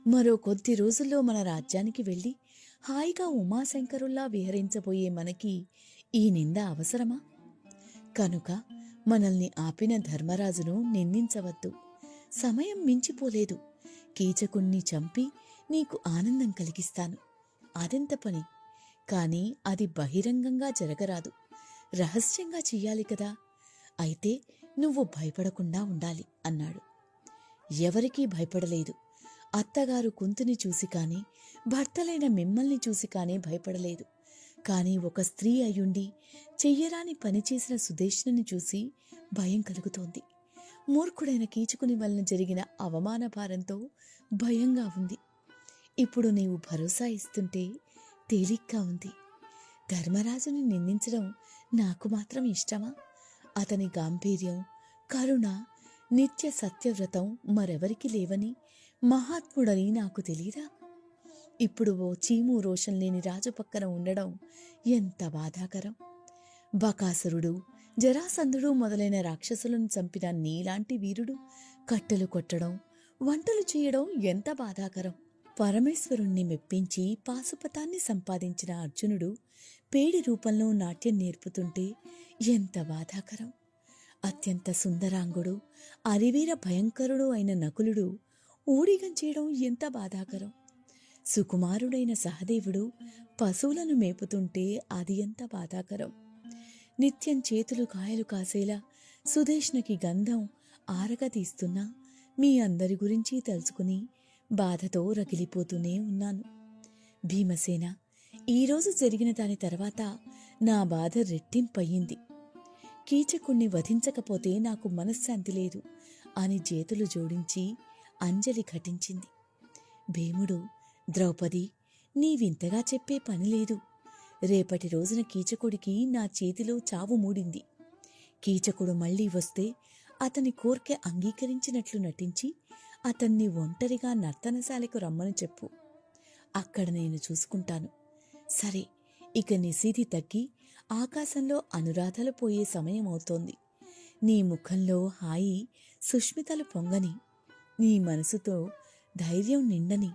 మరో కొద్ది రోజుల్లో మన రాజ్యానికి వెళ్ళి హాయిగా ఉమాశంకరుల్లా విహరించబోయే మనకి ఈ నింద అవసరమా? కనుక మనల్ని ఆపిన ధర్మరాజును నిందించవద్దు. సమయం మించిపోలేదు. కీచకుణ్ణి చంపి నీకు ఆనందం కలిగిస్తాను. అదెంత పని? కాని అది బహిరంగంగా జరగరాదు. రహస్యంగా చెయ్యాలి కదా. అయితే నువ్వు భయపడకుండా ఉండాలి అన్నాడు. ఎవరికీ భయపడలేదు. అత్తగారు కుంతిని చూసి కాని భర్తలైన మిమ్మల్ని చూసి కానీ భయపడలేదు. కాని ఒక స్త్రీ అయ్యుండి చెయ్యరాని పనిచేసిన సుదేష్ణని చూసి భయం కలుగుతోంది. మూర్ఖుడైన కీచుకుని వలన జరిగిన అవమాన భారంతో భయంగా ఉంది. ఇప్పుడు నీవు భరోసా ఇస్తుంటే తేలిగ్గా ఉంది. ధర్మరాజుని నిందించడం నాకు మాత్రం ఇష్టమా? అతని గాంభీర్యం, కరుణ, నిత్య సత్యవ్రతం మరెవరికి లేవని, మహాత్ముడని నాకు తెలీదా? ఇప్పుడు ఓ చీము రోషం లేని రాజు పక్కన ఉండడం ఎంత బాధాకరం. బకాసురుడు, జరాసంధుడు మొదలైన రాక్షసులను చంపిన నీలాంటి వీరుడు కట్టెలు కొట్టడం, వంటలు చేయడం ఎంత బాధాకరం. పరమేశ్వరుణ్ణి మెప్పించి పాశుపతాన్ని సంపాదించిన అర్జునుడు పేడి రూపంలో నాట్యం నేర్పుతుంటే ఎంత బాధాకరం. అత్యంత సుందరాంగుడు, అరివీర భయంకరుడు అయిన నకులుడు ఊడిగం చేయడం ఎంత బాధాకరం. సుకుమారుడైన సహదేవుడు పశువులను మేపుతుంటే అది ఎంత బాధాకరం. నిత్యం చేతులు కాయలు కాసేలా సుదేష్ణకి గంధం ఆరగా తీస్తున్నా మీ అందరి గురించి తలుచుకుని బాధతో రగిలిపోతూనే ఉన్నాను. భీమసేన, ఈరోజు జరిగిన దాని తర్వాత నా బాధ రెట్టింపయ్యింది. కీచకుణ్ణి వధించకపోతే నాకు మనశ్శాంతి లేదు అని చేతులు జోడించి అంజలి ఘటించింది. భీముడు, ద్రౌపది, నీవింతగా చెప్పే పని లేదు. రేపటి రోజున కీచకుడికి నా చేతిలో చావు మూడింది. కీచకుడు మళ్లీ వస్తే అతని కోర్కె అంగీకరించినట్లు నటించి అతన్ని ఒంటరిగా నర్తనశాలకు రమ్మని చెప్పు. అక్కడ నేను చూసుకుంటాను. సరే, ఇక నిశీధి తగ్గి ఆకాశంలో అనురాధలు పోయే సమయం అవుతోంది. నీ ముఖంలో హాయి సుష్మితలు పొంగని, నీ మనసుతో ధైర్యం నిండని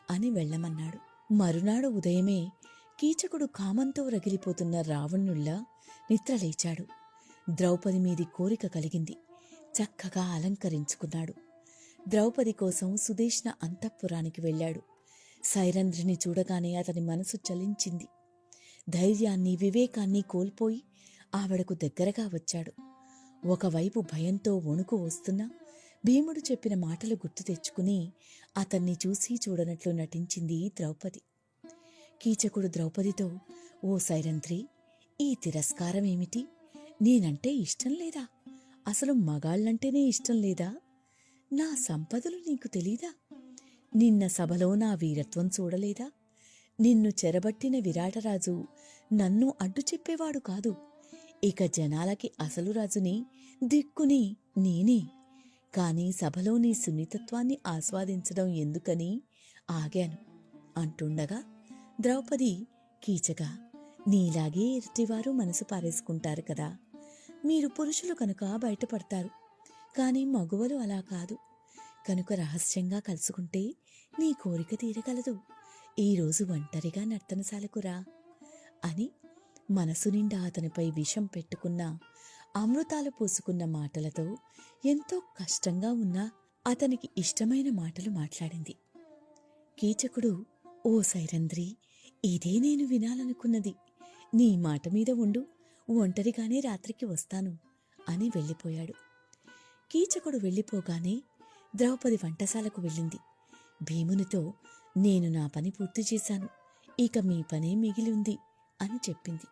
అని వెళ్ళమన్నాడు. మరునాడు ఉదయమే కీచకుడు కామంతో రగిలిపోతున్న రావణుల్లా నిద్రలేచాడు. ద్రౌపది మీది కోరిక కలిగింది. చక్కగా అలంకరించుకున్నాడు. ద్రౌపది కోసం సుదేష్ణ అంతఃపురానికి వెళ్ళాడు. సైరంధ్రిని చూడగానే అతని మనసు చలించింది. ధైర్యాన్ని, వివేకాన్ని కోల్పోయి ఆవిడకు దగ్గరగా వచ్చాడు. ఒకవైపు భయంతో వణుకు వస్తున్నా భీముడు చెప్పిన మాటలు గుర్తు తెచ్చుకుని అతన్ని చూసి చూడనట్లు నటించింది ద్రౌపది. కీచకుడు ద్రౌపదితో, ఓ సైరంధ్రి, ఈ తిరస్కారమేమిటి? నేనంటే ఇష్టం లేదా? అసలు మగాళ్ళంటేనే ఇష్టం లేదా? నా సంపదలు నీకు తెలీదా? నిన్న సభలో నా వీరత్వం చూడలేదా? నిన్ను చెరబట్టిన విరాటరాజు నన్ను అడ్డు చెప్పేవాడు కాదు. ఇక జనాలకి అసలు రాజుని, దిక్కుని నేనే. కాని సభలో నీ సున్నితత్వాన్ని ఆస్వాదించడం ఎందుకని ఆగాను అంటుండగా ద్రౌపది, కీచగా, నీలాగే ఎదుటివారు మనసు పారేసుకుంటారు కదా. మీరు పురుషులు కనుక బయటపడతారు. కాని మగువలు అలా కాదు. కనుక రహస్యంగా కలుసుకుంటే నీ కోరిక తీరగలదు. ఈరోజు ఒంటరిగా నర్తనశాలకు రా అని మనసు నిండా అతనిపై విషం పెట్టుకున్న, అమృతాలు పూసుకున్న మాటలతో ఎంతో కష్టంగా ఉన్నా అతనికి ఇష్టమైన మాటలు మాట్లాడింది. కీచకుడు, ఓ సైరంధ్రి, ఇదే నేను వినాలనుకున్నది. నీ మాట మీద ఉండు, ఒంటరిగానే రాత్రికి వస్తాను అని వెళ్ళిపోయాడు. కీచకుడు వెళ్ళిపోగానే ద్రౌపది వంటశాలకు వెళ్ళింది. భీమునితో, నేను నా పని పూర్తి చేశాను, ఇక మీ పనే మిగిలి ఉంది అని చెప్పింది.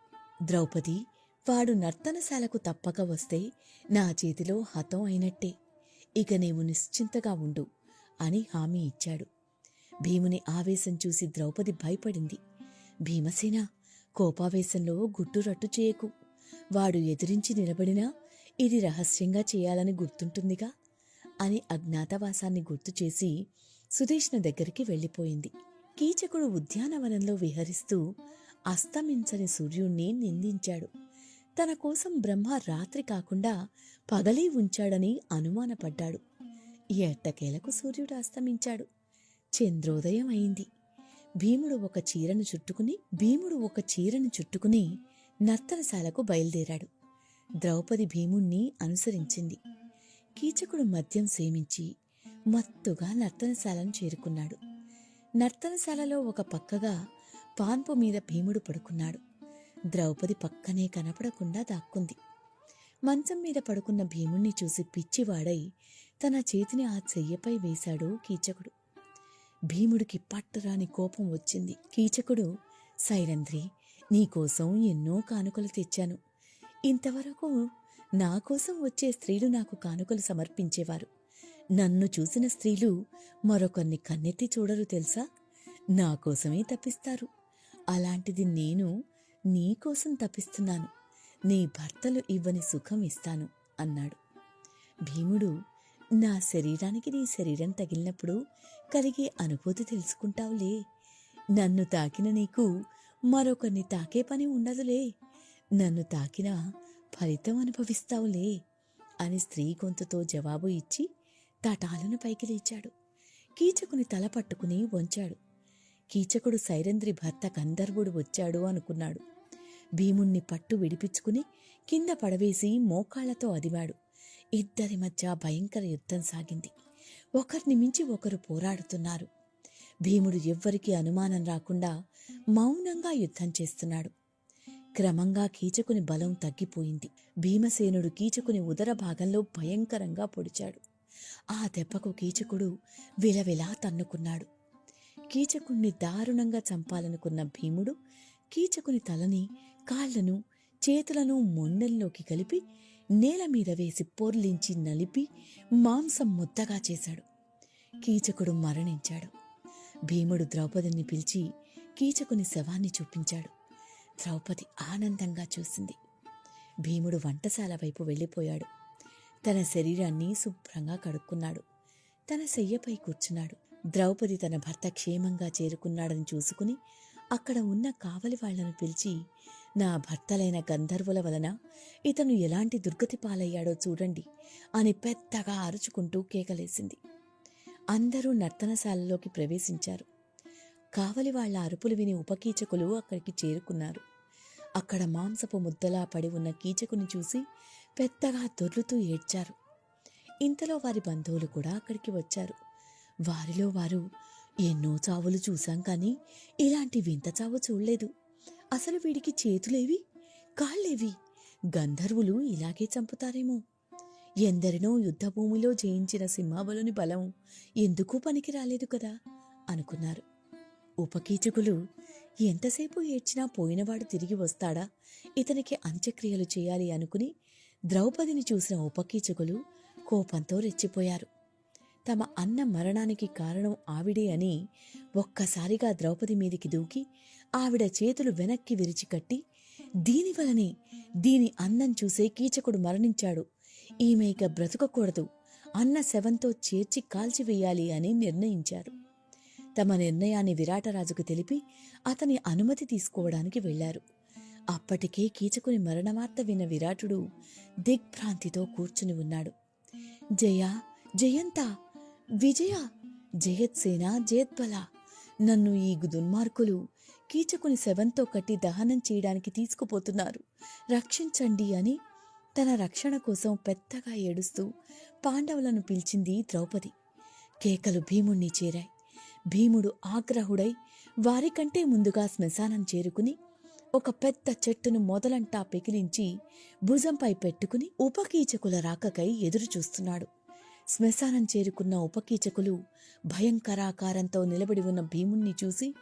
ద్రౌపది, వాడు నర్తనశాలకు తప్పక వస్తే నా చేతిలో హతం అయినట్టే. ఇక నీవు నిశ్చింతగా ఉండు అని హామీ ఇచ్చాడు. భీముని ఆవేశం చూసి ద్రౌపది భయపడింది. భీమసేన, కోపావేశంలో గుట్టురట్టు చేయకు. వాడు ఎదిరించి నిలబడినా ఇది రహస్యంగా చేయాలని గుర్తుంటుందిగా అని అజ్ఞాతవాసాన్ని గుర్తుచేసి సుదేష్ణ దగ్గరికి వెళ్ళిపోయింది. కీచకుడు ఉద్యానవనంలో విహరిస్తూ అస్తమించని సూర్యుణ్ణి నిందించాడు. తన కోసం బ్రహ్మ రాత్రి కాకుండా పగలే ఉంచాడని అనుమానపడ్డాడు. ఎట్టకేలకు సూర్యుడు అస్తమించాడు. చంద్రోదయం అయింది. భీముడు ఒక చీరను చుట్టుకుని నర్తనశాలకు బయలుదేరాడు. ద్రౌపది భీముణ్ణి అనుసరించింది. కీచకుడు మద్యం సేమించి మత్తుగా నర్తనశాలను చేరుకున్నాడు. నర్తనశాలలో ఒక పక్కగా పాన్పు మీద భీముడు పడుకున్నాడు. ద్రౌపది పక్కనే కనపడకుండా దాక్కుంది. మంచం మీద పడుకున్న భీముణ్ణి చూసి పిచ్చివాడై తన చేతిని ఆ చెయ్యపై వేశాడు కీచకుడు. భీముడికి పట్టురాని కోపం వచ్చింది. కీచకుడు, సైరంధ్రి, నీకోసం ఎన్నో కానుకలు తెచ్చాను. ఇంతవరకు నా కోసం వచ్చే స్త్రీలు నాకు కానుకలు సమర్పించేవారు. నన్ను చూసిన స్త్రీలు మరొకరిని కన్నెత్తి చూడరు తెలుసా? నా కోసమే తప్పిస్తారు. అలాంటిది నేను నీకోసం తప్పిస్తున్నాను. నీ భర్తలు ఇవ్వని సుఖం ఇస్తాను అన్నాడు. భీముడు, నా శరీరానికి నీ శరీరం తగిలినప్పుడు కలిగే అనుభూతి తెలుసుకుంటావులే. నన్ను తాకిన నీకు మరొకరిని తాకే పని ఉండదులే. నన్ను తాకిన ఫలితం అనుభవిస్తావులే అని స్త్రీ గొంతుతో జవాబు ఇచ్చి తటాలను పైకి లేచాడు. కీచకుని తల పట్టుకుని వంచాడు. కీచకుడు సైరంధ్రి భర్త గంధర్వుడు వచ్చాడు అనుకున్నాడు. భీముణ్ణి పట్టు విడిపించుకుని కింద పడవేసి మోకాళ్లతో అదిమాడు. ఇద్దరి మధ్య భయంకర యుద్ధం సాగింది. ఒకరిని మించి ఒకరు పోరాడుతున్నారు. భీముడు ఎవ్వరికీ అనుమానం రాకుండా మౌనంగా యుద్ధం చేస్తున్నాడు. క్రమంగా కీచకుని బలం తగ్గిపోయింది. భీమసేనుడు కీచకుని ఉదర భాగంలో భయంకరంగా పొడిచాడు. ఆ దెబ్బకు కీచకుడు విలవిలా తన్నుకున్నాడు. కీచకుణ్ణి దారుణంగా చంపాలనుకున్న భీముడు కీచకుని తలని, కాళ్లను, చేతులను మొండెల్లోకి కలిపి నేల మీద వేసి పొర్లించి నలిపి మాంసం ముద్దగా చేశాడు. కీచకుడు మరణించాడు. భీముడు ద్రౌపదిని పిలిచి కీచకుని శవాన్ని చూపించాడు. ద్రౌపది ఆనందంగా చూసింది. భీముడు వంటశాల వైపు వెళ్ళిపోయాడు. తన శరీరాన్ని శుభ్రంగా కడుక్కున్నాడు. తన శయ్యపై కూర్చున్నాడు. ద్రౌపది తన భర్త క్షేమంగా చేరుకున్నాడని చూసుకుని అక్కడ ఉన్న కావలి వాళ్లను పిలిచి, నా భర్తలైన గంధర్వుల వలన ఇతను ఎలాంటి దుర్గతి పాలయ్యాడో చూడండి అని పెద్దగా అరుచుకుంటూ కేకలేసింది. అందరూ నర్తనశాలలోకి ప్రవేశించారు. కావలి వాళ్ల అరుపులు విని ఉపకీచకులు అక్కడికి చేరుకున్నారు. అక్కడ మాంసపు ముద్దలా పడి ఉన్న కీచకుని చూసి పెద్దగా దొర్లుతూ ఏడ్చారు. ఇంతలో వారి బంధువులు కూడా అక్కడికి వచ్చారు. వారిలో వారు, ఎన్నో చావులు చూశాం కానీ ఇలాంటి వింత చావు చూడలేదు. అసలు వీడికి చేతులేవి, కాళ్ళేవి? గంధర్వులు ఇలాగే చంపుతారేమో. ఎందరినో యుద్ధభూమిలో జయించిన సింహాబలుని బలం ఎందుకు పనికి రాలేదు కదా అనుకున్నారు. ఉపకీచకులు, ఎంతసేపు ఏడ్చినా పోయినవాడు తిరిగి వస్తాడా, ఇతనికి అంత్యక్రియలు చేయాలి అనుకుని ద్రౌపదిని చూసిన ఉపకీచకులు కోపంతో రెచ్చిపోయారు. తమ అన్న మరణానికి కారణం ఆవిడే అని ఒక్కసారిగా ద్రౌపది మీదికి దూకి ఆవిడ చేతులు వెనక్కి విరిచికట్టి, దీనివలనే దీని అందం చూసే కీచకుడు మరణించాడు, ఈమె ఇక బ్రతకకూడదు, అన్న శవంతో చేర్చి కాల్చివేయాలి అని నిర్ణయించారు. తమ నిర్ణయాన్ని విరాటరాజుకు తెలిపి అతని అనుమతి తీసుకోవడానికి వెళ్లారు. అప్పటికే కీచకుని మరణవార్త విన్న విరాటుడు దిగ్భ్రాంతితో కూర్చుని ఉన్నాడు. జయ, జయంత, విజయ, జయత్సేన, జయద్బల, నన్ను ఈ దుర్మార్గులు కీచకుని శవంతో కట్టి దహనం చేయడానికి తీసుకుపోతున్నారు, రక్షించండి అని తన రక్షణ కోసం పెద్దగా ఏడుస్తూ పాండవులను పిలిచింది ద్రౌపది. కేకలు భీముణ్ణి చేరాయి. భీముడు ఆగ్రహుడై వారికంటే ముందుగా శ్మశానం చేరుకుని ఒక పెద్ద చెట్టును మొదలంటా పెకిలించి భుజంపై పెట్టుకుని ఉపకీచకుల రాకకై ఎదురుచూస్తున్నాడు. శ్మశానం చేరుకున్న ఉపకీచకులు భయంకరాకారంతో నిలబడి ఉన్న భీముణ్ణి చూసి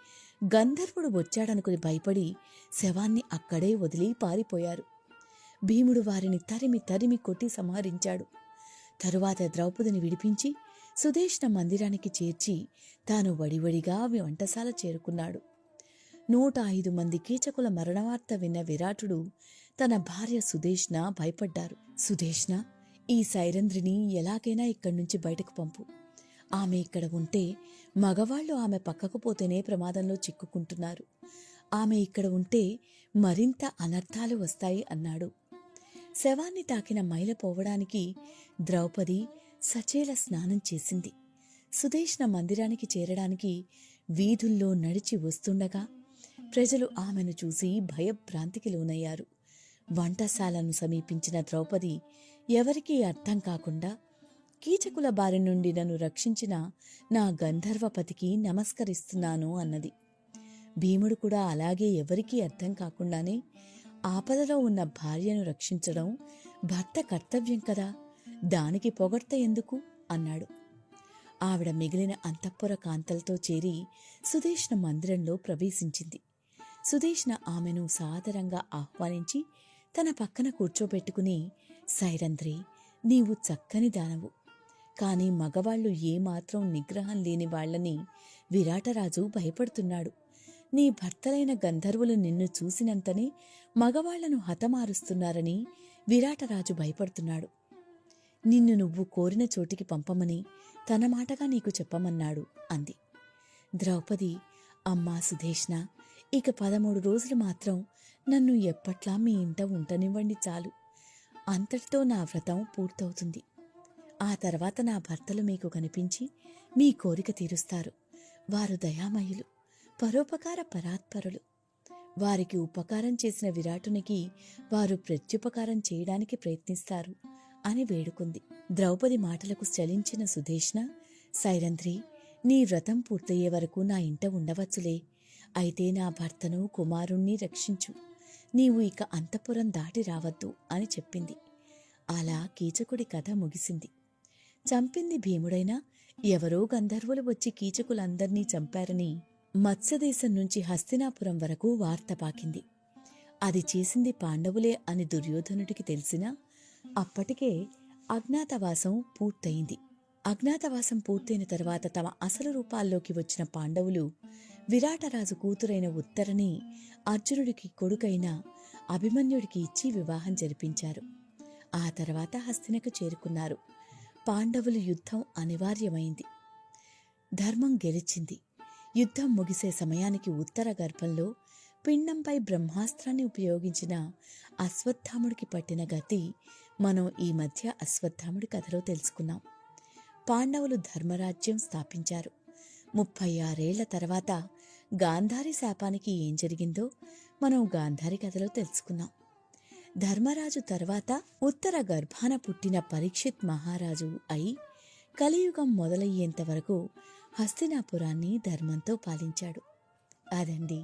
గంధర్వుడు వచ్చాడనుకుని భయపడి శవాన్ని అక్కడే వదిలి పారిపోయారు. భీముడు వారిని తరిమి తరిమి కొట్టి సంహరించాడు. తరువాత ద్రౌపదిని విడిపించి సుదేష్ణ మందిరానికి చేర్చి తాను వడివడిగా వంటశాల చేరుకున్నాడు. 105 మంది కీచకుల మరణవార్త విన్న విరాటుడు తన భార్య సుదేష్ణ భయపడ్డారు. సుదేష్ణ, ఈ సైరంధ్రిని ఎలాగైనా ఇక్కడ్నుంచి బయటకు పంపు. ఆమె ఇక్కడ ఉంటే మగవాళ్లు ఆమె పక్కకు పోతేనే ప్రమాదంలో చిక్కుకుంటున్నారు. ఆమె ఇక్కడ ఉంటే మరింత అనర్థాలు వస్తాయి అన్నాడు. శవాన్ని తాకిన మైల పోవడానికి ద్రౌపది సచేల స్నానం చేసింది. సుదేష్ణ మందిరానికి చేరడానికి వీధుల్లో నడిచి వస్తుండగా ప్రజలు ఆమెను చూసి భయభ్రాంతికి లోనయ్యారు. వంటశాలను సమీపించిన ద్రౌపది ఎవరికీ అర్థం కాకుండా, కీచకుల బారి నుండి నన్ను రక్షించిన నా గంధర్వపతికి నమస్కరిస్తున్నాను అన్నది. భీముడు కూడా అలాగే ఎవరికీ అర్థం కాకుండానే, ఆపదలో ఉన్న భార్యను రక్షించడం భర్త కర్తవ్యం కదా, దానికి పొగడ్త ఎందుకు అన్నాడు. ఆవిడ మిగిలిన అంతఃపుర కాంతలతో చేరి సుదేష్ణ మందిరంలో ప్రవేశించింది. సుదేష్ణ ఆమెను సాదరంగా ఆహ్వానించి తన పక్కన కూర్చోబెట్టుకుని, సైరంధ్రి, నీవు చక్కని దానవు. కాని మగవాళ్లు ఏమాత్రం నిగ్రహం లేని వాళ్లని విరాటరాజు భయపడుతున్నాడు. నీ భర్తలైన గంధర్వులు నిన్ను చూసినంతనే మగవాళ్లను హతమారుస్తున్నారని విరాటరాజు భయపడుతున్నాడు. నిన్ను నువ్వు కోరిన చోటికి పంపమని తన మాటగా నీకు చెప్పమన్నాడు అంది. ద్రౌపది, అమ్మా సుదేష్ణ, ఇక 13 రోజులు మాత్రం నన్ను ఎప్పట్లా మీ ఇంట ఉండనివ్వండి చాలు. అంతటితో నా వ్రతం పూర్తవుతుంది. ఆ తర్వాత నా భర్తలు మీకు కనిపించి మీ కోరిక తీరుస్తారు. వారు దయామయులు, పరోపకార పరాత్పరులు. వారికి ఉపకారం చేసిన విరాటునికి వారు ప్రత్యుపకారం చేయడానికి ప్రయత్నిస్తారు అని వేడుకుంది. ద్రౌపది మాటలకు చలించిన సుదేష్ణ, సైరంధ్రి, నీ వ్రతం పూర్తయ్యే వరకు నా ఇంట ఉండవచ్చులే. అయితే నా భర్తను కుమారుణ్ణి రక్షించు. నీవు ఇక అంతఃపురం దాటి రావద్దు అని చెప్పింది. అలా కీచకుడి కథ ముగిసింది. చంపింది భీముడైనా ఎవరో గంధర్వులు వచ్చి కీచకులందర్నీ చంపారని మత్స్యదేశం నుంచి హస్తినాపురం వరకు వార్త పాకింది. అది చేసింది పాండవులే అని దుర్యోధనుడికి తెలిసినా అప్పటికే అజ్ఞాతవాసం పూర్తయింది. అజ్ఞాతవాసం పూర్తయిన తర్వాత తమ అసలు రూపాల్లోకి వచ్చిన పాండవులు విరాటరాజు కూతురైన ఉత్తరని అర్జునుడికి కొడుకైన అభిమన్యుడికి ఇచ్చి వివాహం జరిపించారు. ఆ తర్వాత హస్తినకు చేరుకున్నారు. పాండవులు యుద్ధం అనివార్యమైంది. ధర్మం గెలిచింది. యుద్ధం ముగిసే సమయానికి ఉత్తర గర్భంలో పిండంపై బ్రహ్మాస్త్రాన్ని ఉపయోగించిన అశ్వత్థాముడికి పట్టిన గతి మనం ఈ మధ్య అశ్వత్థాముడి కథలో తెలుసుకున్నాం. పాండవులు ధర్మరాజ్యం స్థాపించారు. 36 ఏళ్ల తర్వాత గాంధారి శాపానికి ఏం జరిగిందో మనం గాంధారి కథలో తెలుసుకున్నాం. ధర్మరాజు తర్వాత ఉత్తర గర్భాన పుట్టిన పరీక్షిత్ మహారాజు అయి కలియుగం మొదలయ్యేంత వరకు హస్తినాపురాన్ని ధర్మంతో పాలించాడు. అదండి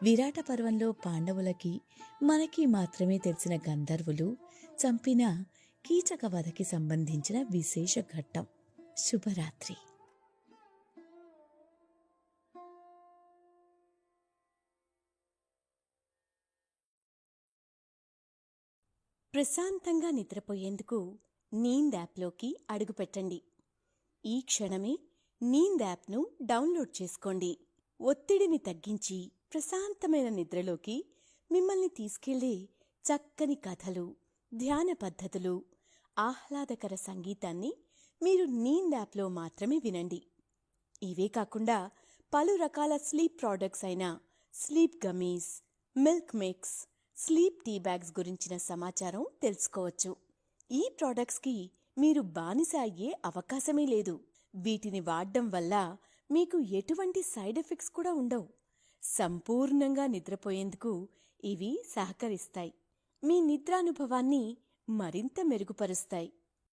విరాట పర్వంలో పాండవులకి మనకి మాత్రమే తెలిసిన గంధర్వులు చంపిన కీచక వధకి సంబంధించిన విశేష ఘట్టం. శుభరాత్రి. ప్రశాంతంగా నిద్రపోయేందుకు నీంద్ యాప్లోకి అడుగుపెట్టండి. ఈ క్షణమే నీంద్ యాప్ను డౌన్లోడ్ చేసుకోండి. ఒత్తిడిని తగ్గించి ప్రశాంతమైన నిద్రలోకి మిమ్మల్ని తీసుకెళ్లే చక్కని కథలు, ధ్యాన పద్ధతులు, ఆహ్లాదకర సంగీతాన్ని మీరు నీంద్ యాప్లో మాత్రమే వినండి. ఇవే కాకుండా పలు రకాల స్లీప్ ప్రోడక్ట్స్ అయిన sleep gummies, milk mix, sleep tea bags గురించిన సమాచారం తెలుసుకోవచ్చు. ఈ ప్రోడక్ట్స్కి మీరు బానిస అయ్యే అవకాశమే లేదు. వీటిని వాడడం వల్ల మీకు ఎటువంటి సైడ్ ఎఫెక్ట్స్ కూడా ఉండవు. సంపూర్ణంగా నిద్రపోయేందుకు ఇవి సహకరిస్తాయి. మీ నిద్రానుభవాన్ని మరింత మెరుగుపరుస్తాయి.